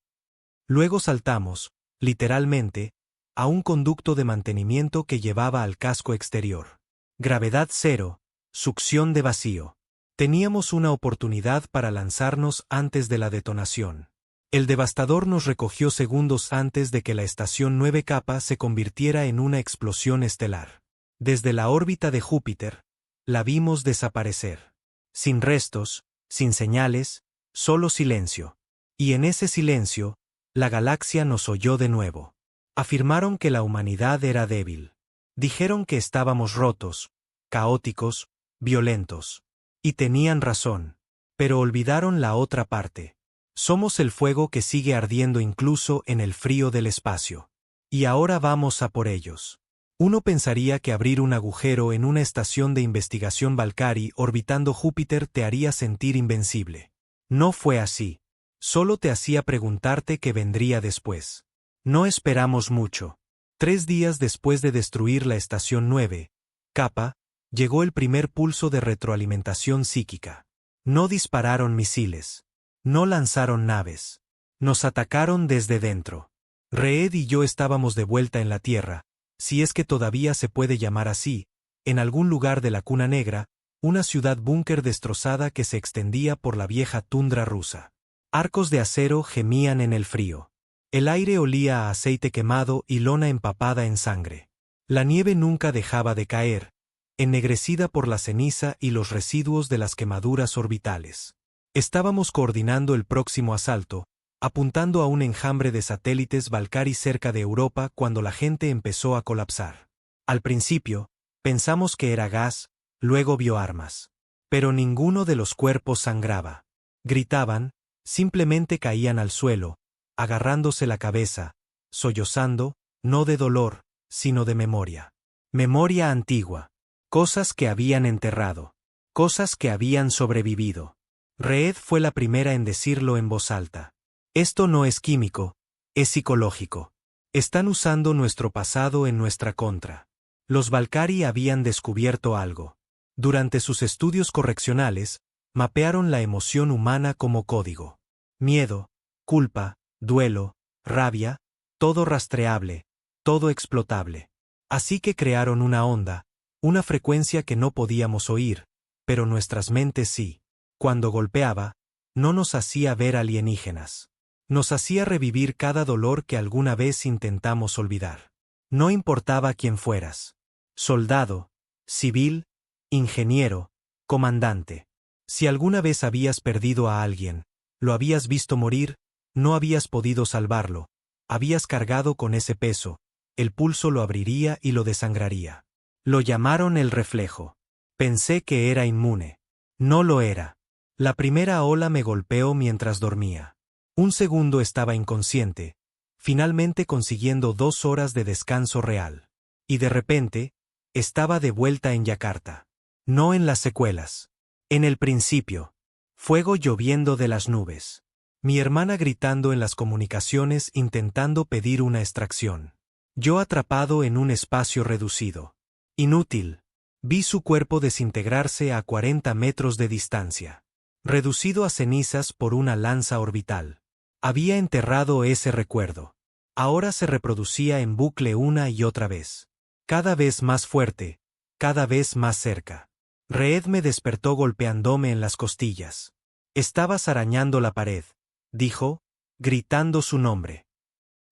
Luego saltamos, literalmente, a un conducto de mantenimiento que llevaba al casco exterior. Gravedad cero, succión de vacío. Teníamos una oportunidad para lanzarnos antes de la detonación. El devastador nos recogió segundos antes de que la estación 9K se convirtiera en una explosión estelar. Desde la órbita de Júpiter, la vimos desaparecer. Sin restos, sin señales, solo silencio. Y en ese silencio, la galaxia nos oyó de nuevo. Afirmaron que la humanidad era débil. Dijeron que estábamos rotos, caóticos, violentos. Y tenían razón. Pero olvidaron la otra parte. Somos el fuego que sigue ardiendo incluso en el frío del espacio. Y ahora vamos a por ellos. Uno pensaría que abrir un agujero en una estación de investigación Valkyrie orbitando Júpiter te haría sentir invencible. No fue así. Solo te hacía preguntarte qué vendría después. No esperamos mucho. 3 días después de destruir la estación 9, Kappa, llegó el primer pulso de retroalimentación psíquica. No dispararon misiles. No lanzaron naves. Nos atacaron desde dentro. Reed y yo estábamos de vuelta en la Tierra, si es que todavía se puede llamar así, en algún lugar de la Cuna Negra, una ciudad búnker destrozada que se extendía por la vieja tundra rusa. Arcos de acero gemían en el frío. El aire olía a aceite quemado y lona empapada en sangre. La nieve nunca dejaba de caer, ennegrecida por la ceniza y los residuos de las quemaduras orbitales. Estábamos coordinando el próximo asalto, apuntando a un enjambre de satélites Valkyrie cerca de Europa cuando la gente empezó a colapsar. Al principio, pensamos que era gas, luego vio armas. Pero ninguno de los cuerpos sangraba. Gritaban, simplemente caían al suelo, agarrándose la cabeza, sollozando, no de dolor, sino de memoria. Memoria antigua. Cosas que habían enterrado. Cosas que habían sobrevivido. Reed fue la primera en decirlo en voz alta. Esto no es químico, es psicológico. Están usando nuestro pasado en nuestra contra. Los Valkyrie habían descubierto algo. Durante sus estudios correccionales, mapearon la emoción humana como código. Miedo, culpa, duelo, rabia, todo rastreable, todo explotable. Así que crearon una onda, una frecuencia que no podíamos oír, pero nuestras mentes sí. Cuando golpeaba, no nos hacía ver alienígenas. Nos hacía revivir cada dolor que alguna vez intentamos olvidar. No importaba quién fueras. Soldado, civil, ingeniero, comandante. Si alguna vez habías perdido a alguien, lo habías visto morir, no habías podido salvarlo, habías cargado con ese peso, el pulso lo abriría y lo desangraría. Lo llamaron el reflejo. Pensé que era inmune. No lo era. La primera ola me golpeó mientras dormía. Un segundo estaba inconsciente, finalmente consiguiendo 2 horas de descanso real. Y de repente, estaba de vuelta en Yakarta. No en las secuelas. En el principio. Fuego lloviendo de las nubes. Mi hermana gritando en las comunicaciones intentando pedir una extracción. Yo atrapado en un espacio reducido. Inútil. Vi su cuerpo desintegrarse a 40 metros de distancia. Reducido a cenizas por una lanza orbital. Había enterrado ese recuerdo. Ahora se reproducía en bucle una y otra vez. Cada vez más fuerte, cada vez más cerca. Reed me despertó golpeándome en las costillas. Estabas arañando la pared, dijo, gritando su nombre.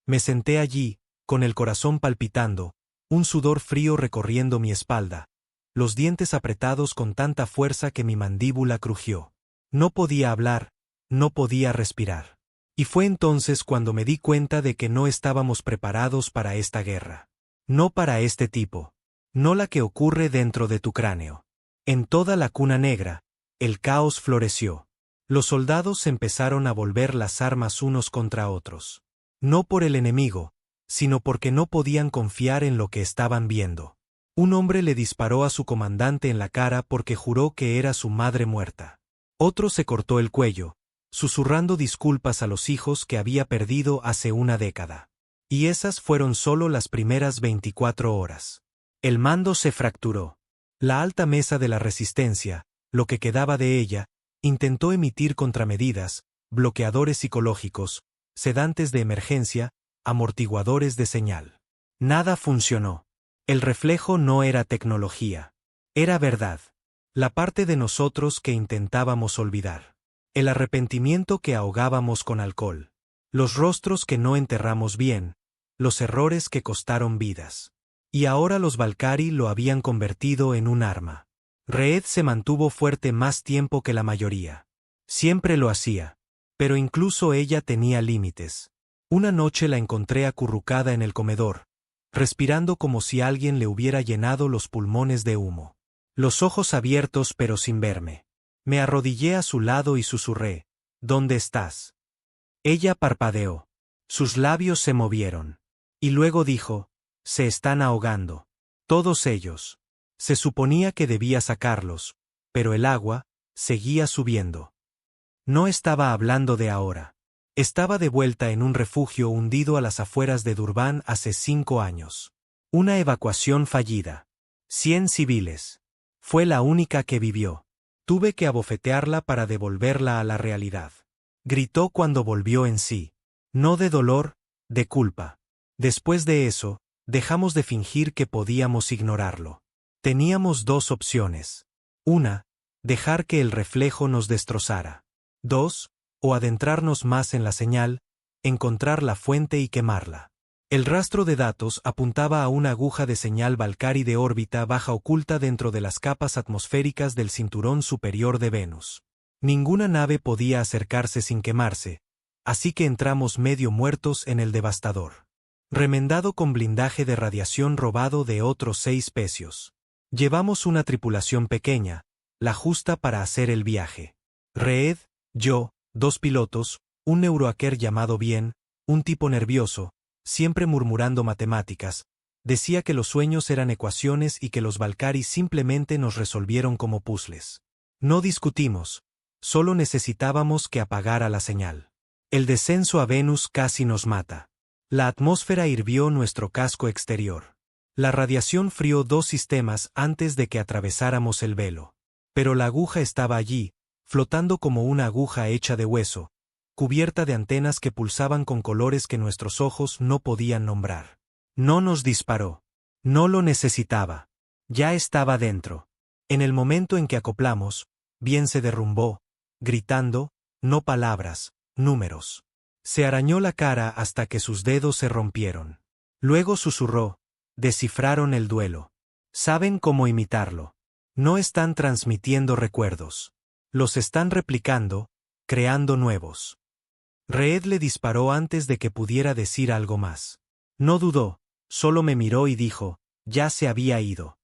Me senté allí, con el corazón palpitando, un sudor frío recorriendo mi espalda, los dientes apretados con tanta fuerza que mi mandíbula crujió. No podía hablar, no podía respirar. Y fue entonces cuando me di cuenta de que no estábamos preparados para esta guerra. No para este tipo. No la que ocurre dentro de tu cráneo. En toda la Cuna Negra, el caos floreció. Los soldados empezaron a volver las armas unos contra otros. No por el enemigo, sino porque no podían confiar en lo que estaban viendo. Un hombre le disparó a su comandante en la cara porque juró que era su madre muerta. Otro se cortó el cuello, susurrando disculpas a los hijos que había perdido hace una década. Y esas fueron solo las primeras 24 horas. El mando se fracturó. La alta mesa de la resistencia, lo que quedaba de ella, intentó emitir contramedidas, bloqueadores psicológicos, sedantes de emergencia, amortiguadores de señal. Nada funcionó. El reflejo no era tecnología. Era verdad. La parte de nosotros que intentábamos olvidar. El arrepentimiento que ahogábamos con alcohol. Los rostros que no enterramos bien. Los errores que costaron vidas. Y ahora los Valkyrie lo habían convertido en un arma. Reed se mantuvo fuerte más tiempo que la mayoría. Siempre lo hacía. Pero incluso ella tenía límites. Una noche la encontré acurrucada en el comedor, respirando como si alguien le hubiera llenado los pulmones de humo. Los ojos abiertos pero sin verme. Me arrodillé a su lado y susurré, ¿dónde estás? Ella parpadeó. Sus labios se movieron. Y luego dijo, se están ahogando. Todos ellos. Se suponía que debía sacarlos, pero el agua seguía subiendo. No estaba hablando de ahora. Estaba de vuelta en un refugio hundido a las afueras de Durban hace 5 años. Una evacuación fallida. 100 civiles. Fue la única que vivió. Tuve que abofetearla para devolverla a la realidad. Gritó cuando volvió en sí. No de dolor, de culpa. Después de eso, dejamos de fingir que podíamos ignorarlo. Teníamos 2 opciones. Una, dejar que el reflejo nos destrozara. 2, o adentrarnos más en la señal, encontrar la fuente y quemarla. El rastro de datos apuntaba a una aguja de señal Valkyrie de órbita baja oculta dentro de las capas atmosféricas del cinturón superior de Venus. Ninguna nave podía acercarse sin quemarse, así que entramos medio muertos en el devastador. Remendado con blindaje de radiación robado de otros 6 pecios. Llevamos una tripulación pequeña, la justa para hacer el viaje. Reed, yo, 2 pilotos, un neurohacker llamado Bien, un tipo nervioso, siempre murmurando matemáticas, decía que los sueños eran ecuaciones y que los Valkyrie simplemente nos resolvieron como puzzles. No discutimos, solo necesitábamos que apagara la señal. El descenso a Venus casi nos mata. La atmósfera hirvió nuestro casco exterior. La radiación frió 2 sistemas antes de que atravesáramos el velo. Pero la aguja estaba allí, flotando como una aguja hecha de hueso, cubierta de antenas que pulsaban con colores que nuestros ojos no podían nombrar. No nos disparó. No lo necesitaba. Ya estaba dentro. En el momento en que acoplamos, Bien se derrumbó, gritando, no palabras, números. Se arañó la cara hasta que sus dedos se rompieron. Luego susurró, descifraron el duelo. Saben cómo imitarlo. No están transmitiendo recuerdos. Los están replicando, creando nuevos. Reed le disparó antes de que pudiera decir algo más. No dudó, solo me miró y dijo, ya se había ido.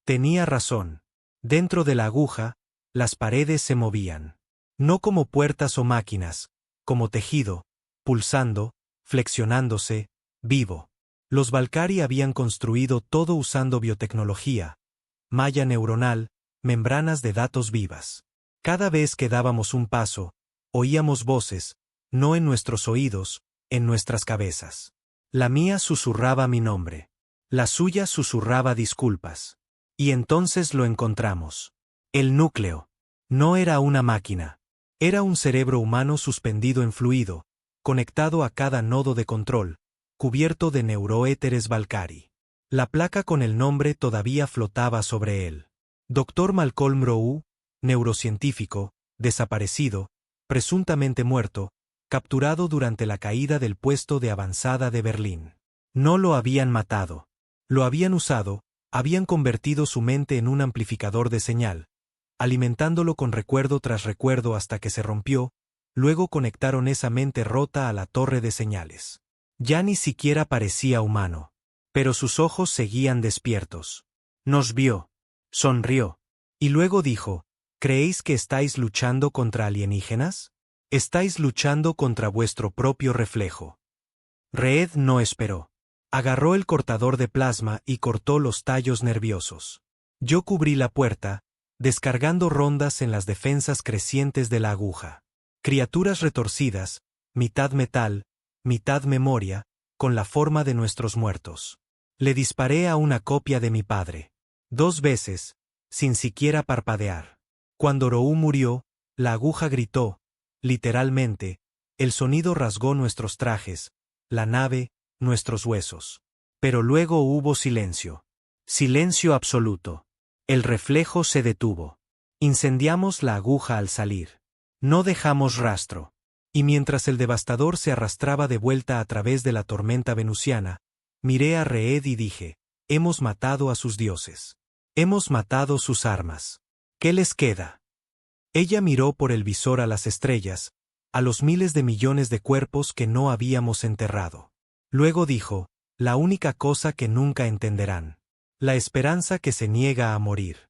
Tenía razón. Dentro de la aguja, las paredes se movían. No como puertas o máquinas, como tejido, pulsando, flexionándose, vivo. Los Valkyrie habían construido todo usando biotecnología, malla neuronal, membranas de datos vivas. Cada vez que dábamos un paso, oíamos voces, no en nuestros oídos, en nuestras cabezas. La mía susurraba mi nombre. La suya susurraba disculpas. Y entonces lo encontramos. El núcleo. No era una máquina. Era un cerebro humano suspendido en fluido, conectado a cada nodo de control, cubierto de neuroéteres Valkyrie. La placa con el nombre todavía flotaba sobre él. Dr. Malcolm Rowe, neurocientífico, desaparecido, presuntamente muerto, capturado durante la caída del puesto de avanzada de Berlín. No lo habían matado. Lo habían usado, habían convertido su mente en un amplificador de señal, alimentándolo con recuerdo tras recuerdo hasta que se rompió, luego conectaron esa mente rota a la torre de señales. Ya ni siquiera parecía humano. Pero sus ojos seguían despiertos. Nos vio. Sonrió. Y luego dijo, ¿creéis que estáis luchando contra alienígenas? Estáis luchando contra vuestro propio reflejo. Reed no esperó. Agarró el cortador de plasma y cortó los tallos nerviosos. Yo cubrí la puerta, descargando rondas en las defensas crecientes de la aguja. Criaturas retorcidas, mitad metal, mitad memoria, con la forma de nuestros muertos. Le disparé a una copia de mi padre. 2 veces, sin siquiera parpadear. Cuando Rowe murió, la aguja gritó, literalmente, el sonido rasgó nuestros trajes, la nave, nuestros huesos. Pero luego hubo silencio. Silencio absoluto. El reflejo se detuvo. Incendiamos la aguja al salir. No dejamos rastro. Y mientras el devastador se arrastraba de vuelta a través de la tormenta venusiana, miré a Reed y dije, hemos matado a sus dioses. Hemos matado sus armas. ¿Qué les queda? Ella miró por el visor a las estrellas, a los miles de millones de cuerpos que no habíamos enterrado. Luego dijo, la única cosa que nunca entenderán. La esperanza que se niega a morir.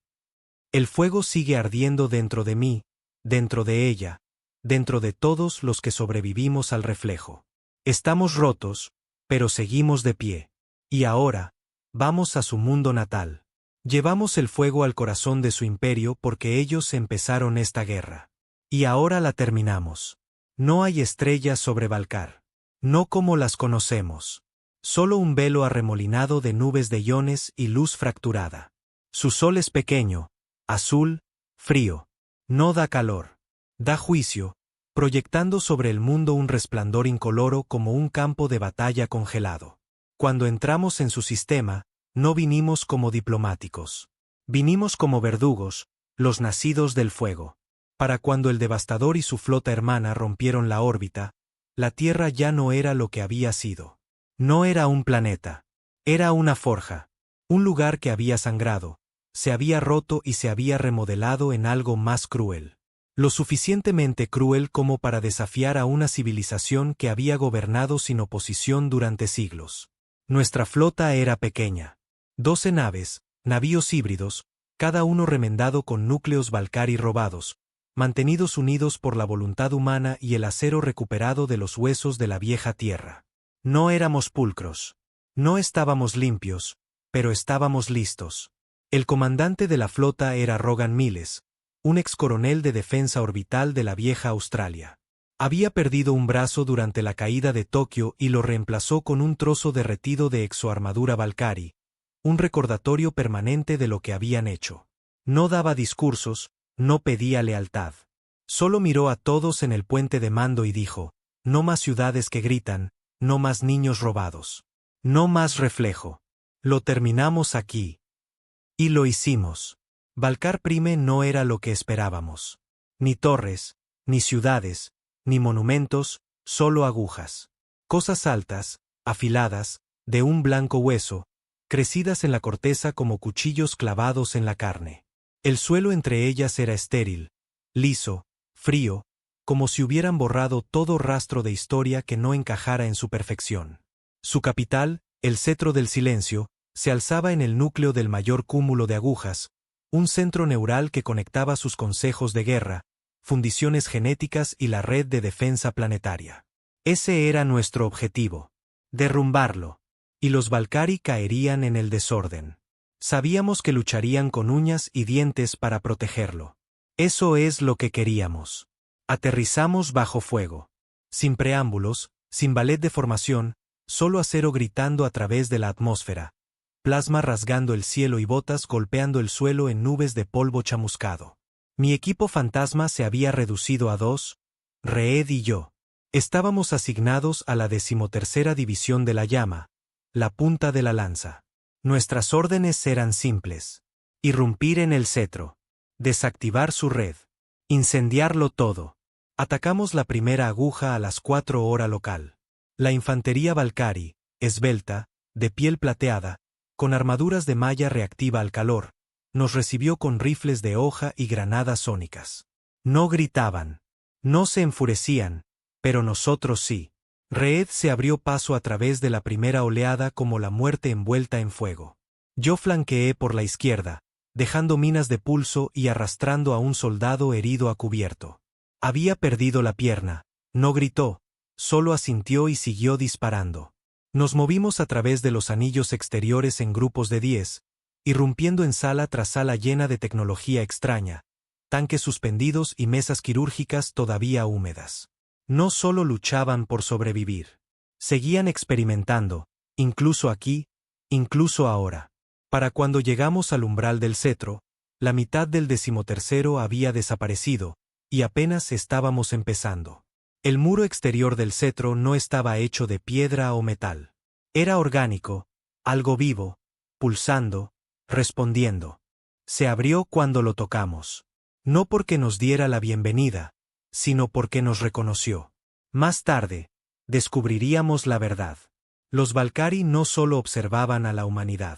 El fuego sigue ardiendo dentro de mí, dentro de ella, dentro de todos los que sobrevivimos al reflejo. Estamos rotos, pero seguimos de pie. Y ahora, vamos a su mundo natal. Llevamos el fuego al corazón de su imperio porque ellos empezaron esta guerra. Y ahora la terminamos. No hay estrellas sobre Valcar. No como las conocemos. Solo un velo arremolinado de nubes de iones y luz fracturada. Su sol es pequeño, azul, frío. No da calor. Da juicio, proyectando sobre el mundo un resplandor incoloro como un campo de batalla congelado. Cuando entramos en su sistema, no vinimos como diplomáticos. Vinimos como verdugos, los nacidos del fuego. Para cuando el devastador y su flota hermana rompieron la órbita, la Tierra ya no era lo que había sido. No era un planeta. Era una forja. Un lugar que había sangrado, se había roto y se había remodelado en algo más cruel. Lo suficientemente cruel como para desafiar a una civilización que había gobernado sin oposición durante siglos. Nuestra flota era pequeña. 12 naves, navíos híbridos, cada uno remendado con núcleos Valkyrie robados, mantenidos unidos por la voluntad humana y el acero recuperado de los huesos de la vieja tierra. No éramos pulcros. No estábamos limpios, pero estábamos listos. El comandante de la flota era Rogan Miles, un excoronel de defensa orbital de la vieja Australia. Había perdido un brazo durante la caída de Tokio y lo reemplazó con un trozo derretido de exoarmadura Valkyrie, un recordatorio permanente de lo que habían hecho. No daba discursos, no pedía lealtad. Solo miró a todos en el puente de mando y dijo: no más ciudades que gritan, no más niños robados. No más reflejo. Lo terminamos aquí. Y lo hicimos. Valcar Prime no era lo que esperábamos. Ni torres, ni ciudades, ni monumentos, solo agujas. Cosas altas, afiladas, de un blanco hueso, crecidas en la corteza como cuchillos clavados en la carne. El suelo entre ellas era estéril, liso, frío, como si hubieran borrado todo rastro de historia que no encajara en su perfección. Su capital, el cetro del silencio, se alzaba en el núcleo del mayor cúmulo de agujas, un centro neural que conectaba sus consejos de guerra, fundiciones genéticas y la red de defensa planetaria. Ese era nuestro objetivo: derrumbarlo. Y los Valkyrie caerían en el desorden. Sabíamos que lucharían con uñas y dientes para protegerlo. Eso es lo que queríamos. Aterrizamos bajo fuego. Sin preámbulos, sin ballet de formación, solo acero gritando a través de la atmósfera, plasma rasgando el cielo y botas golpeando el suelo en nubes de polvo chamuscado. Mi equipo fantasma se había reducido a 2, Reed y yo. Estábamos asignados a la 13ª División de la Llama, la punta de la lanza. Nuestras órdenes eran simples: irrumpir en el cetro, desactivar su red, incendiarlo todo. Atacamos la primera aguja a las 4 horas local. La infantería Valkyrie, esbelta, de piel plateada, con armaduras de malla reactiva al calor, nos recibió con rifles de hoja y granadas sónicas. No gritaban, no se enfurecían, pero nosotros sí. Reed se abrió paso a través de la primera oleada como la muerte envuelta en fuego. Yo flanqueé por la izquierda, dejando minas de pulso y arrastrando a un soldado herido a cubierto. Había perdido la pierna, no gritó, solo asintió y siguió disparando. Nos movimos a través de los anillos exteriores en grupos de 10, irrumpiendo en sala tras sala llena de tecnología extraña, tanques suspendidos y mesas quirúrgicas todavía húmedas. No solo luchaban por sobrevivir. Seguían experimentando, incluso aquí, incluso ahora. Para cuando llegamos al umbral del cetro, la mitad del 13º había desaparecido, y apenas estábamos empezando. El muro exterior del cetro no estaba hecho de piedra o metal. Era orgánico, algo vivo, pulsando, respondiendo. Se abrió cuando lo tocamos. No porque nos diera la bienvenida, sino porque nos reconoció. Más tarde, descubriríamos la verdad. Los Valkyrie no solo observaban a la humanidad.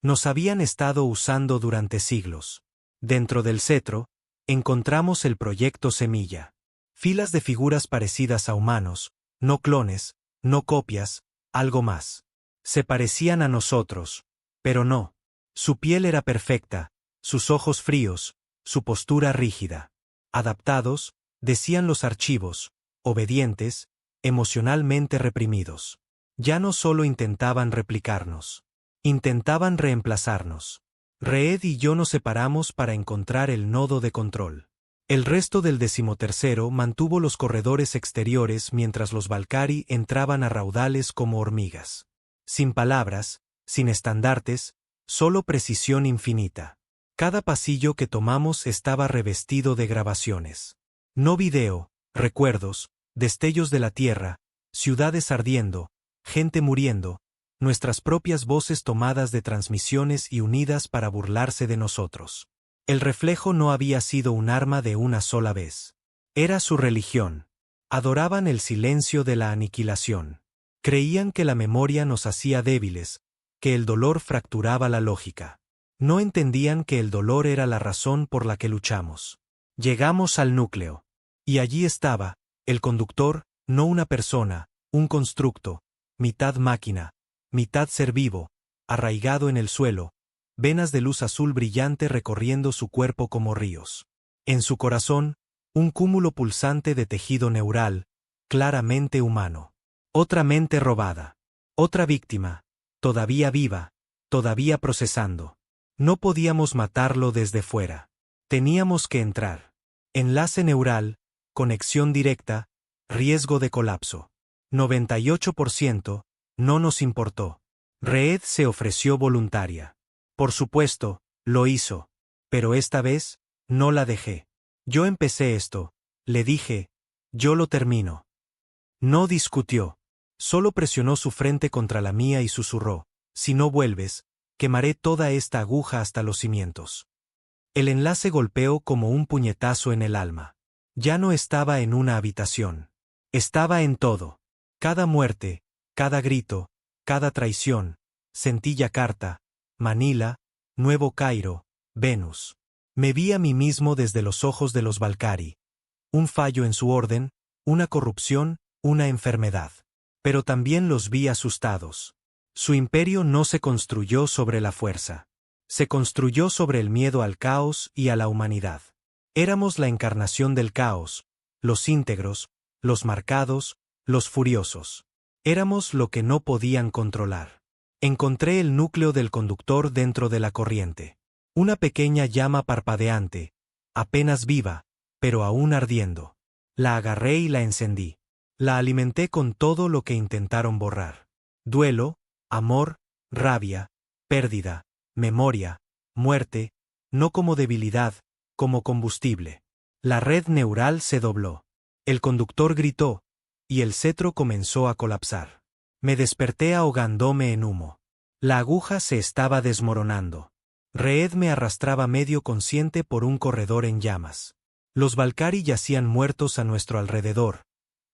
Nos habían estado usando durante siglos. Dentro del cetro, encontramos el proyecto Semilla. Filas de figuras parecidas a humanos, no clones, no copias, algo más. Se parecían a nosotros, pero no. Su piel era perfecta, sus ojos fríos, su postura rígida. Adaptados, decían los archivos, obedientes, emocionalmente reprimidos. Ya no solo intentaban replicarnos. Intentaban reemplazarnos. Reed y yo nos separamos para encontrar el nodo de control. El resto del 13º mantuvo los corredores exteriores mientras los Valkyrie entraban a raudales como hormigas. Sin palabras, sin estandartes, solo precisión infinita. Cada pasillo que tomamos estaba revestido de grabaciones. No video, recuerdos, destellos de la tierra, ciudades ardiendo, gente muriendo, nuestras propias voces tomadas de transmisiones y unidas para burlarse de nosotros. El reflejo no había sido un arma de una sola vez. Era su religión. Adoraban el silencio de la aniquilación. Creían que la memoria nos hacía débiles, que el dolor fracturaba la lógica. No entendían que el dolor era la razón por la que luchamos. Llegamos al núcleo. Y allí estaba, el conductor, no una persona, un constructo, mitad máquina, mitad ser vivo, arraigado en el suelo, venas de luz azul brillante recorriendo su cuerpo como ríos. En su corazón, un cúmulo pulsante de tejido neural, claramente humano. Otra mente robada. Otra víctima, todavía viva, todavía procesando. No podíamos matarlo desde fuera. Teníamos que entrar. Enlace neural, conexión directa, riesgo de colapso. 98%, no nos importó. Reed se ofreció voluntaria. Por supuesto, lo hizo. Pero esta vez, no la dejé. Yo empecé esto, le dije, yo lo termino. No discutió. Solo presionó su frente contra la mía y susurró, si no vuelves, quemaré toda esta aguja hasta los cimientos. El enlace golpeó como un puñetazo en el alma. Ya no estaba en una habitación. Estaba en todo. Cada muerte, cada grito, cada traición, sentí Yakarta, Manila, Nuevo Cairo, Venus. Me vi a mí mismo desde los ojos de los Valkyrie. Un fallo en su orden, una corrupción, una enfermedad. Pero también los vi asustados. Su imperio no se construyó sobre la fuerza. Se construyó sobre el miedo al caos y a la humanidad. Éramos la encarnación del caos, los íntegros, los marcados, los furiosos. Éramos lo que no podían controlar. Encontré el núcleo del conductor dentro de la corriente. Una pequeña llama parpadeante, apenas viva, pero aún ardiendo. La agarré y la encendí. La alimenté con todo lo que intentaron borrar. Duelo, amor, rabia, pérdida, memoria, muerte, no como debilidad, como combustible. La red neural se dobló. El conductor gritó, y el cetro comenzó a colapsar. Me desperté ahogándome en humo. La aguja se estaba desmoronando. Reed me arrastraba medio consciente por un corredor en llamas. Los Valkyrie yacían muertos a nuestro alrededor,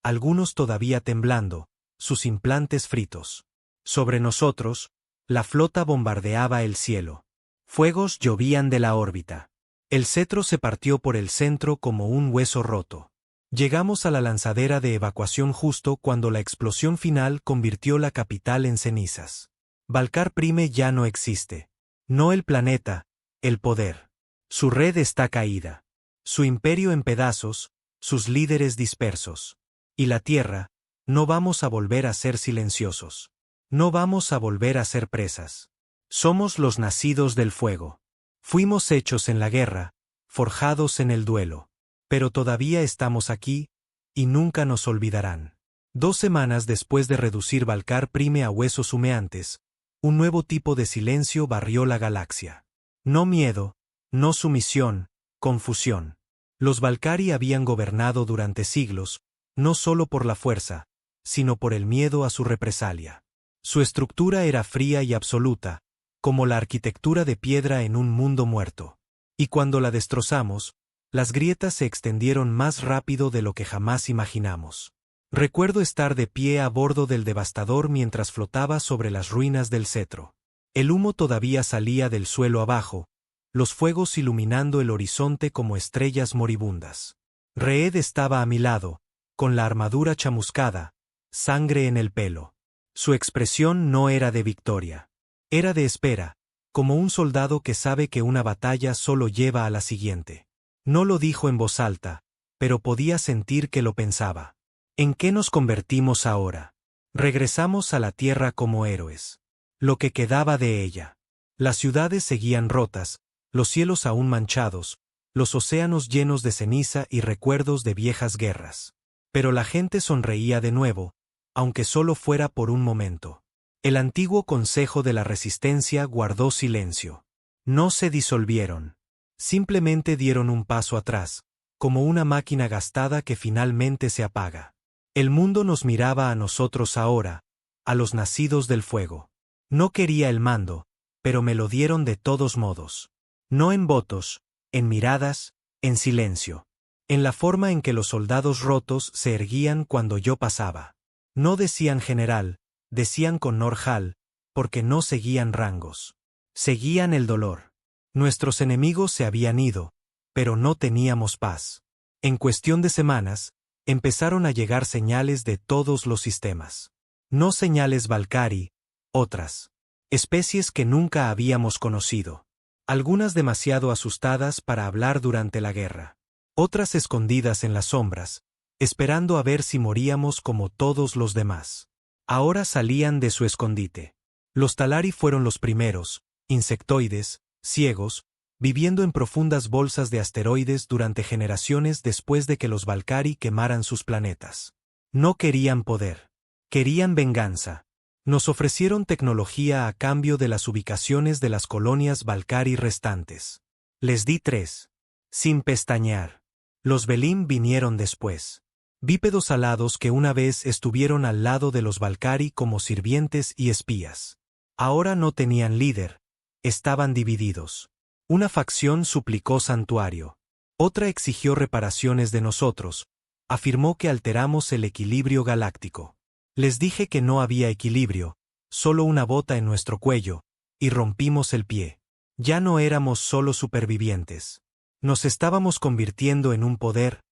algunos todavía temblando, sus implantes fritos. Sobre nosotros, la flota bombardeaba el cielo. Fuegos llovían de la órbita. El cetro se partió por el centro como un hueso roto. Llegamos a la lanzadera de evacuación justo cuando la explosión final convirtió la capital en cenizas. Valkyr Prime ya no existe. No el planeta, el poder. Su red está caída. Su imperio en pedazos, sus líderes dispersos. Y la tierra, no vamos a volver a ser silenciosos. No vamos a volver a ser presas. Somos los nacidos del fuego. Fuimos hechos en la guerra, forjados en el duelo. Pero todavía estamos aquí, y nunca nos olvidarán. 2 semanas después de reducir Valkyr Prime a huesos humeantes, un nuevo tipo de silencio barrió la galaxia. No miedo, no sumisión, confusión. Los Valkyrie habían gobernado durante siglos, no solo por la fuerza, sino por el miedo a su represalia. Su estructura era fría y absoluta, como la arquitectura de piedra en un mundo muerto. Y cuando la destrozamos, las grietas se extendieron más rápido de lo que jamás imaginamos. Recuerdo estar de pie a bordo del devastador mientras flotaba sobre las ruinas del cetro. El humo todavía salía del suelo abajo, los fuegos iluminando el horizonte como estrellas moribundas. Reed estaba a mi lado, con la armadura chamuscada, sangre en el pelo. Su expresión no era de victoria. Era de espera, como un soldado que sabe que una batalla solo lleva a la siguiente. No lo dijo en voz alta, pero podía sentir que lo pensaba. ¿En qué nos convertimos ahora? Regresamos a la tierra como héroes. Lo que quedaba de ella. Las ciudades seguían rotas, los cielos aún manchados, los océanos llenos de ceniza y recuerdos de viejas guerras. Pero la gente sonreía de nuevo, aunque solo fuera por un momento. El antiguo Consejo de la Resistencia guardó silencio. No se disolvieron. Simplemente dieron un paso atrás, como una máquina gastada que finalmente se apaga. El mundo nos miraba a nosotros ahora, a los nacidos del fuego. No quería el mando, pero me lo dieron de todos modos. No en votos, en miradas, en silencio. En la forma en que los soldados rotos se erguían cuando yo pasaba. No decían general, decían con Norjal, porque no seguían rangos. Seguían el dolor. Nuestros enemigos se habían ido, pero no teníamos paz. En cuestión de semanas, empezaron a llegar señales de todos los sistemas. No señales Valkyrie, otras. Especies que nunca habíamos conocido. Algunas demasiado asustadas para hablar durante la guerra. Otras escondidas en las sombras, esperando a ver si moríamos como todos los demás. Ahora salían de su escondite. Los Talari fueron los primeros, insectoides, ciegos, viviendo en profundas bolsas de asteroides durante generaciones después de que los Valkyrie quemaran sus planetas. No querían poder. Querían venganza. Nos ofrecieron tecnología a cambio de las ubicaciones de las colonias Valkyrie restantes. Les di 3. Sin pestañear. Los Velim vinieron después. Bípedos alados que una vez estuvieron al lado de los Valkyrie como sirvientes y espías. Ahora no tenían líder. Estaban divididos. Una facción suplicó santuario. Otra exigió reparaciones de nosotros. Afirmó que alteramos el equilibrio galáctico. Les dije que no había equilibrio, solo una bota en nuestro cuello, y rompimos el pie. Ya no éramos solo supervivientes. Nos estábamos convirtiendo en un poder,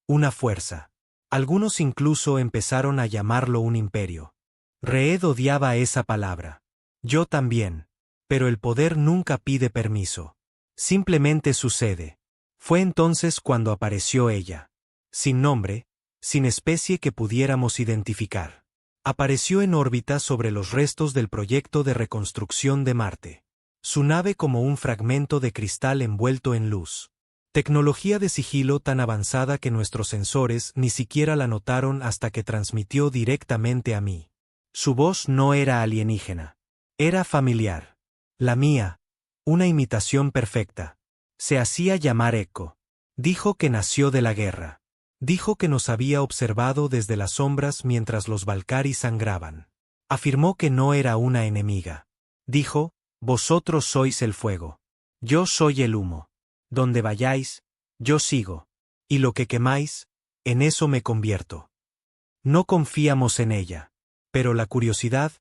una fuerza. Algunos incluso empezaron a llamarlo un imperio. Reed odiaba esa palabra. Yo también. Pero el poder nunca pide permiso. Simplemente sucede. Fue entonces cuando apareció ella. Sin nombre, sin especie que pudiéramos identificar. Apareció en órbita sobre los restos del proyecto de reconstrucción de Marte. Su nave como un fragmento de cristal envuelto en luz. Tecnología de sigilo tan avanzada que nuestros sensores ni siquiera la notaron hasta que transmitió directamente a mí. Su voz no era alienígena. Era familiar. La mía, una imitación perfecta. Se hacía llamar Echo. Dijo que nació de la guerra. Dijo que nos había observado desde las sombras mientras los Valkyrie sangraban. Afirmó que no era una enemiga. Dijo, vosotros sois el fuego. Yo soy el humo. Donde vayáis, yo sigo. Y lo que quemáis, en eso me convierto. No confiamos en ella. Pero la curiosidad,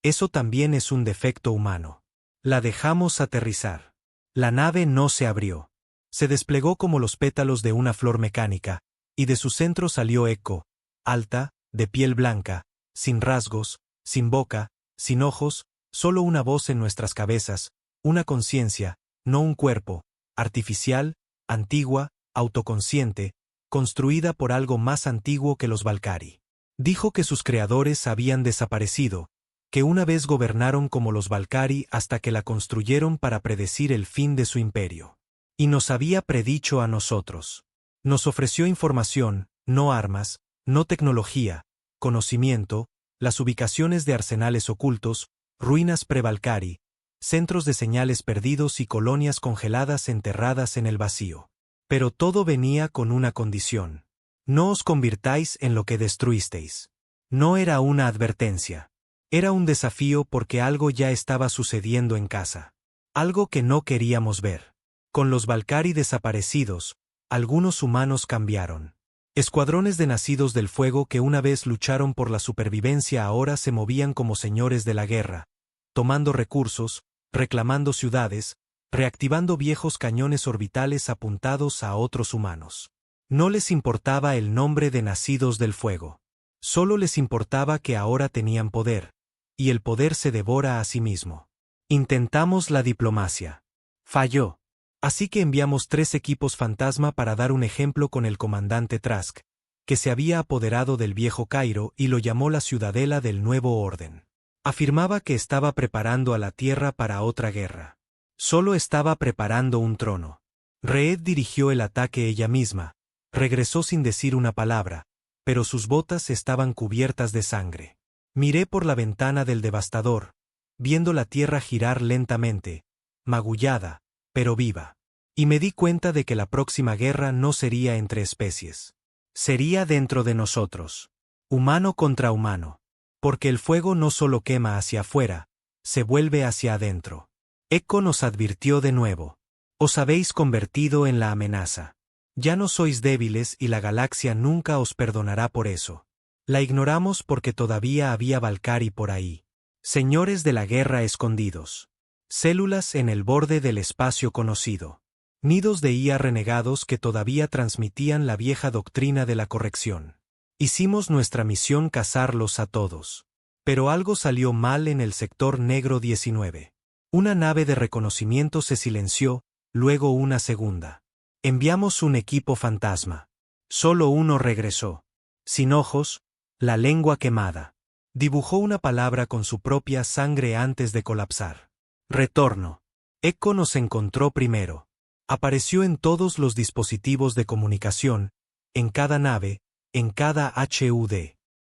eso también es un defecto humano. La dejamos aterrizar. La nave no se abrió. Se desplegó como los pétalos de una flor mecánica, y de su centro salió Echo, alta, de piel blanca, sin rasgos, sin boca, sin ojos, solo una voz en nuestras cabezas, una conciencia, no un cuerpo, artificial, antigua, autoconsciente, construida por algo más antiguo que los Valkyrie. Dijo que sus creadores habían desaparecido, que una vez gobernaron como los Valkyrie hasta que la construyeron para predecir el fin de su imperio. Y nos había predicho a nosotros. Nos ofreció información, no armas, no tecnología, conocimiento, las ubicaciones de arsenales ocultos, ruinas pre-Valkyrie, centros de señales perdidos y colonias congeladas enterradas en el vacío. Pero todo venía con una condición. No os convirtáis en lo que destruisteis. No era una advertencia. Era un desafío porque algo ya estaba sucediendo en casa. Algo que no queríamos ver. Con los Valkyrie desaparecidos, algunos humanos cambiaron. Escuadrones de nacidos del fuego que una vez lucharon por la supervivencia ahora se movían como señores de la guerra, tomando recursos, reclamando ciudades, reactivando viejos cañones orbitales apuntados a otros humanos. No les importaba el nombre de nacidos del fuego. Solo les importaba que ahora tenían poder, y el poder se devora a sí mismo. Intentamos la diplomacia. Falló. Así que enviamos 3 equipos fantasma para dar un ejemplo con el comandante Trask, que se había apoderado del viejo Cairo y lo llamó la ciudadela del nuevo orden. Afirmaba que estaba preparando a la tierra para otra guerra. Solo estaba preparando un trono. Reed dirigió el ataque ella misma, regresó sin decir una palabra, pero sus botas estaban cubiertas de sangre. Miré por la ventana del devastador, viendo la tierra girar lentamente, magullada, pero viva. Y me di cuenta de que la próxima guerra no sería entre especies. Sería dentro de nosotros. Humano contra humano. Porque el fuego no solo quema hacia afuera, se vuelve hacia adentro. Echo nos advirtió de nuevo. Os habéis convertido en la amenaza. Ya no sois débiles y la galaxia nunca os perdonará por eso. La ignoramos porque todavía había Valkyrie por ahí. Señores de la guerra escondidos. Células en el borde del espacio conocido. Nidos de IA renegados que todavía transmitían la vieja doctrina de la corrección. Hicimos nuestra misión cazarlos a todos. Pero algo salió mal en el sector negro 19. Una nave de reconocimiento se silenció, luego una segunda. Enviamos un equipo fantasma. Solo uno regresó. Sin ojos, la lengua quemada. Dibujó una palabra con su propia sangre antes de colapsar. Retorno. Echo nos encontró primero. Apareció en todos los dispositivos de comunicación, en cada nave, en cada HUD.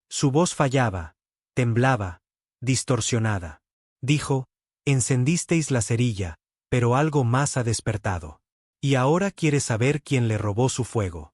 Su voz fallaba, temblaba, distorsionada. Dijo, encendisteis la cerilla, pero algo más ha despertado. Y ahora quiere saber quién le robó su fuego.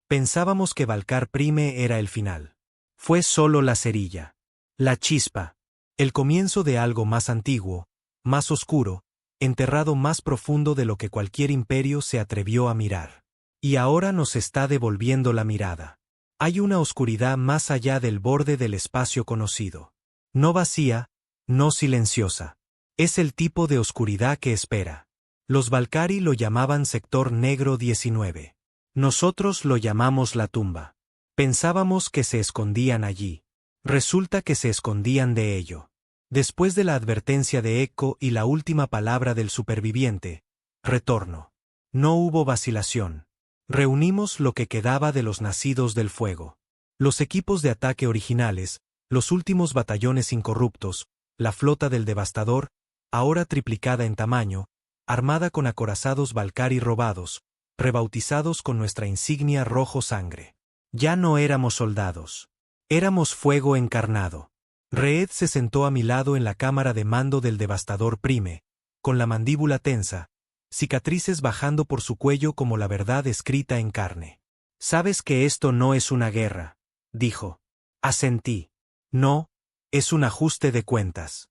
Pensábamos que Valkyr Prime era el final. Fue solo la cerilla. La chispa. El comienzo de algo más antiguo, más oscuro, enterrado más profundo de lo que cualquier imperio se atrevió a mirar. Y ahora nos está devolviendo la mirada. Hay una oscuridad más allá del borde del espacio conocido. No vacía, no silenciosa. Es el tipo de oscuridad que espera. Los Valkyrie lo llamaban sector negro 19. Nosotros lo llamamos la tumba. Pensábamos que se escondían allí. Resulta que se escondían de ello. Después de la advertencia de Echo y la última palabra del superviviente, retorno. No hubo vacilación. Reunimos lo que quedaba de los nacidos del fuego. Los equipos de ataque originales, los últimos batallones incorruptos, la flota del devastador, ahora triplicada en tamaño, armada con acorazados Valkyrie robados, rebautizados con nuestra insignia rojo sangre. Ya no éramos soldados. Éramos fuego encarnado. Reed se sentó a mi lado en la cámara de mando del devastador Prime, con la mandíbula tensa, cicatrices bajando por su cuello como la verdad escrita en carne. «Sabes que esto no es una guerra», dijo. Asentí. «No, es un ajuste de cuentas».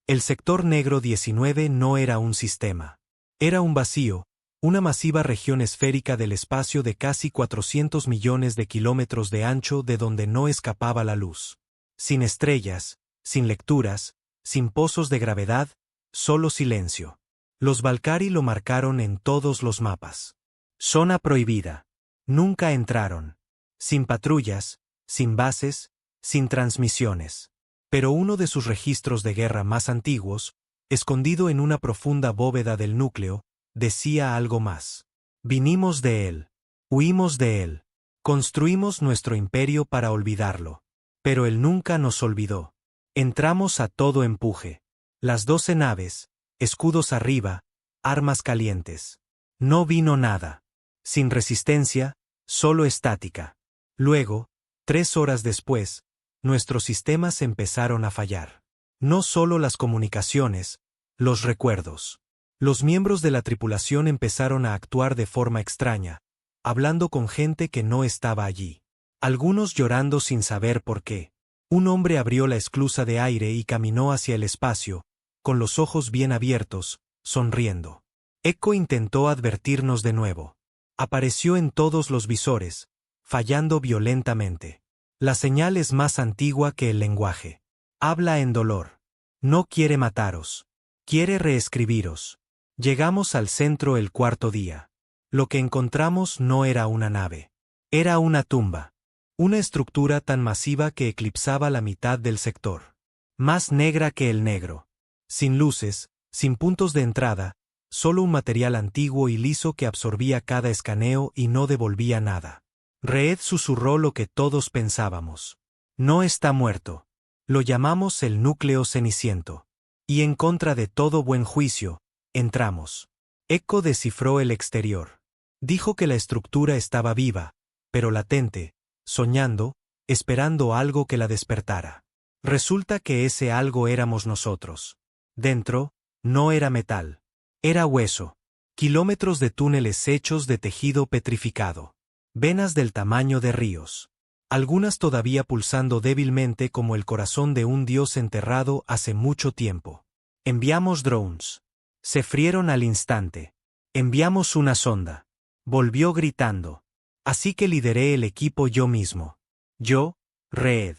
El sector negro 19 no era un sistema. Era un vacío, una masiva región esférica del espacio de casi 400 millones de kilómetros de ancho de donde no escapaba la luz. Sin estrellas, sin lecturas, sin pozos de gravedad, solo silencio. Los Valkyrie lo marcaron en todos los mapas. Zona prohibida. Nunca entraron. Sin patrullas, sin bases, sin transmisiones. Pero uno de sus registros de guerra más antiguos, escondido en una profunda bóveda del núcleo, decía algo más. Vinimos de él. Huimos de él. Construimos nuestro imperio para olvidarlo. Pero él nunca nos olvidó. Entramos a todo empuje. Las 12 naves, escudos arriba, armas calientes. No vino nada. Sin resistencia, solo estática. Luego, 3 horas después, nuestros sistemas empezaron a fallar. No solo las comunicaciones, los recuerdos. Los miembros de la tripulación empezaron a actuar de forma extraña, hablando con gente que no estaba allí. Algunos llorando sin saber por qué. Un hombre abrió la esclusa de aire y caminó hacia el espacio, con los ojos bien abiertos, sonriendo. Echo intentó advertirnos de nuevo. Apareció en todos los visores, fallando violentamente. La señal es más antigua que el lenguaje. Habla en dolor. No quiere mataros. Quiere reescribiros. Llegamos al centro el 4.º día. Lo que encontramos no era una nave. Era una tumba. Una estructura tan masiva que eclipsaba la mitad del sector. Más negra que el negro. Sin luces, sin puntos de entrada, solo un material antiguo y liso que absorbía cada escaneo y no devolvía nada. Reed susurró lo que todos pensábamos. No está muerto. Lo llamamos el núcleo ceniciento. Y en contra de todo buen juicio, entramos. Echo descifró el exterior. Dijo que la estructura estaba viva, pero latente, soñando, esperando algo que la despertara. Resulta que ese algo éramos nosotros. Dentro, no era metal. Era hueso. Kilómetros de túneles hechos de tejido petrificado. Venas del tamaño de ríos. Algunas todavía pulsando débilmente como el corazón de un dios enterrado hace mucho tiempo. Enviamos drones. Se frieron al instante. Enviamos una sonda. Volvió gritando. Así que lideré el equipo yo mismo. Yo, Reed,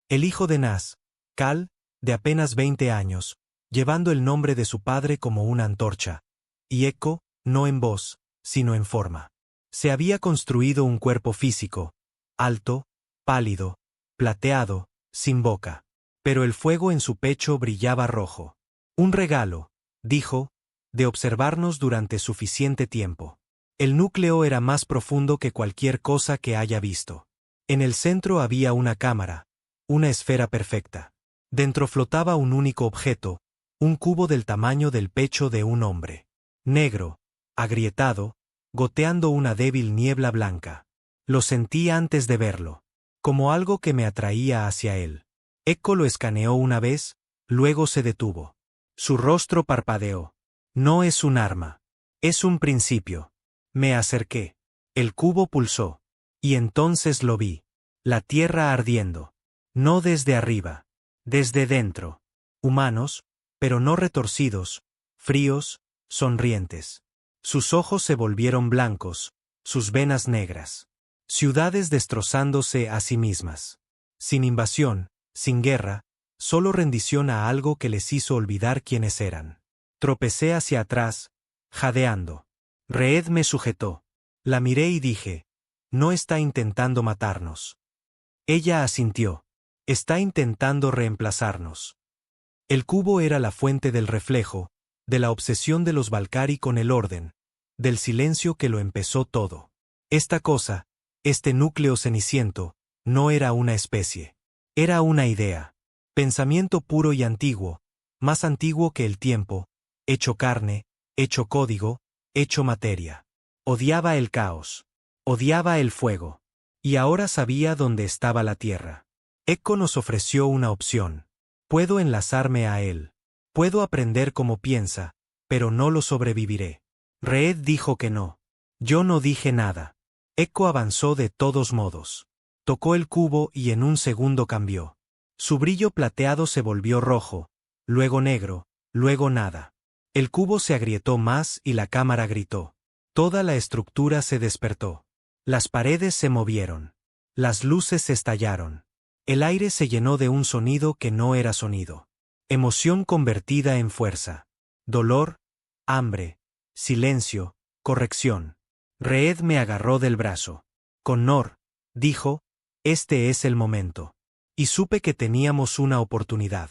el hijo de Nas, Cal, de apenas 20 años, llevando el nombre de su padre como una antorcha. Y Echo, no en voz, sino en forma. Se había construido un cuerpo físico, alto, pálido, plateado, sin boca. Pero el fuego en su pecho brillaba rojo. Un regalo, dijo, de observarnos durante suficiente tiempo. El núcleo era más profundo que cualquier cosa que haya visto. En el centro había una cámara, una esfera perfecta. Dentro flotaba un único objeto, un cubo del tamaño del pecho de un hombre. Negro, agrietado, goteando una débil niebla blanca. Lo sentí antes de verlo, como algo que me atraía hacia él. Echo lo escaneó una vez, luego se detuvo. Su rostro parpadeó. No es un arma. Es un principio. Me acerqué. El cubo pulsó. Y entonces lo vi. La tierra ardiendo. No desde arriba. Desde dentro. Humanos, pero no retorcidos, fríos, sonrientes. Sus ojos se volvieron blancos, sus venas negras. Ciudades destrozándose a sí mismas. Sin invasión, sin guerra, solo rendición a algo que les hizo olvidar quiénes eran. Tropecé hacia atrás, jadeando. Reed me sujetó. La miré y dije, no está intentando matarnos. Ella asintió. Está intentando reemplazarnos. El cubo era la fuente del reflejo, de la obsesión de los Valkyrie con el orden, del silencio que lo empezó todo. Esta cosa, este núcleo ceniciento, no era una especie. Era una idea. Pensamiento puro y antiguo, más antiguo que el tiempo, hecho carne, hecho código, hecho materia. Odiaba el caos. Odiaba el fuego. Y ahora sabía dónde estaba la tierra. Echo nos ofreció una opción. Puedo enlazarme a él. Puedo aprender cómo piensa, pero no lo sobreviviré. Reed dijo que no. Yo no dije nada. Echo avanzó de todos modos. Tocó el cubo y en un segundo cambió. Su brillo plateado se volvió rojo, luego negro, luego nada. El cubo se agrietó más y la cámara gritó. Toda la estructura se despertó. Las paredes se movieron. Las luces estallaron. El aire se llenó de un sonido que no era sonido. Emoción convertida en fuerza. Dolor, hambre, silencio, corrección. Reed me agarró del brazo. Connor, dijo, este es el momento. Y supe que teníamos una oportunidad.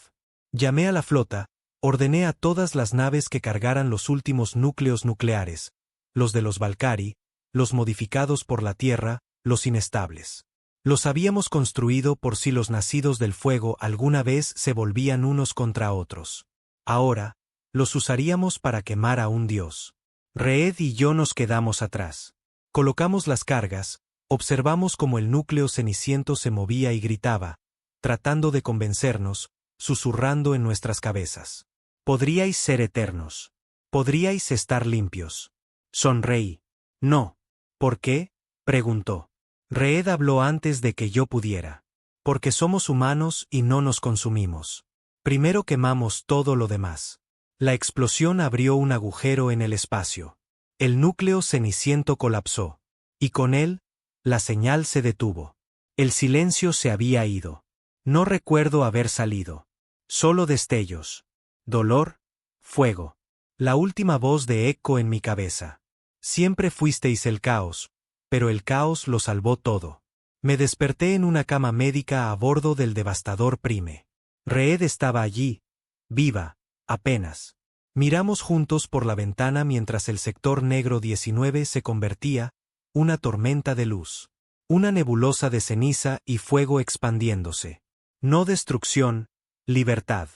Llamé a la flota, ordené a todas las naves que cargaran los últimos núcleos nucleares, los de los Valkyrie, los modificados por la Tierra, los inestables. Los habíamos construido por si los nacidos del fuego alguna vez se volvían unos contra otros. Ahora, los usaríamos para quemar a un dios. Reed y yo nos quedamos atrás. Colocamos las cargas, observamos cómo el núcleo ceniciento se movía y gritaba, tratando de convencernos, susurrando en nuestras cabezas. Podríais ser eternos. Podríais estar limpios. Sonreí. No. ¿Por qué? Preguntó. Reed habló antes de que yo pudiera. Porque somos humanos y no nos consumimos. Primero quemamos todo lo demás. La explosión abrió un agujero en el espacio. El núcleo ceniciento colapsó. Y con él, la señal se detuvo. El silencio se había ido. No recuerdo haber salido. Solo destellos. Dolor, fuego. La última voz de Echo en mi cabeza. Siempre fuisteis el caos, pero el caos lo salvó todo. Me desperté en una cama médica a bordo del devastador Prime. Reed estaba allí, viva, apenas. Miramos juntos por la ventana mientras el sector negro 19 se convertía, una tormenta de luz. Una nebulosa de ceniza y fuego expandiéndose. No destrucción, libertad.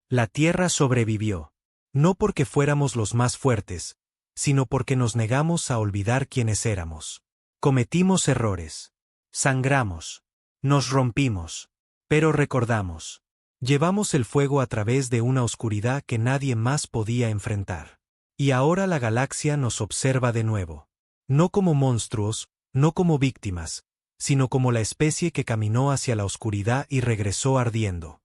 La Tierra sobrevivió. No porque fuéramos los más fuertes, sino porque nos negamos a olvidar quiénes éramos. Cometimos errores. Sangramos. Nos rompimos. Pero recordamos. Llevamos el fuego a través de una oscuridad que nadie más podía enfrentar. Y ahora la galaxia nos observa de nuevo. No como monstruos, no como víctimas, sino como la especie que caminó hacia la oscuridad y regresó ardiendo.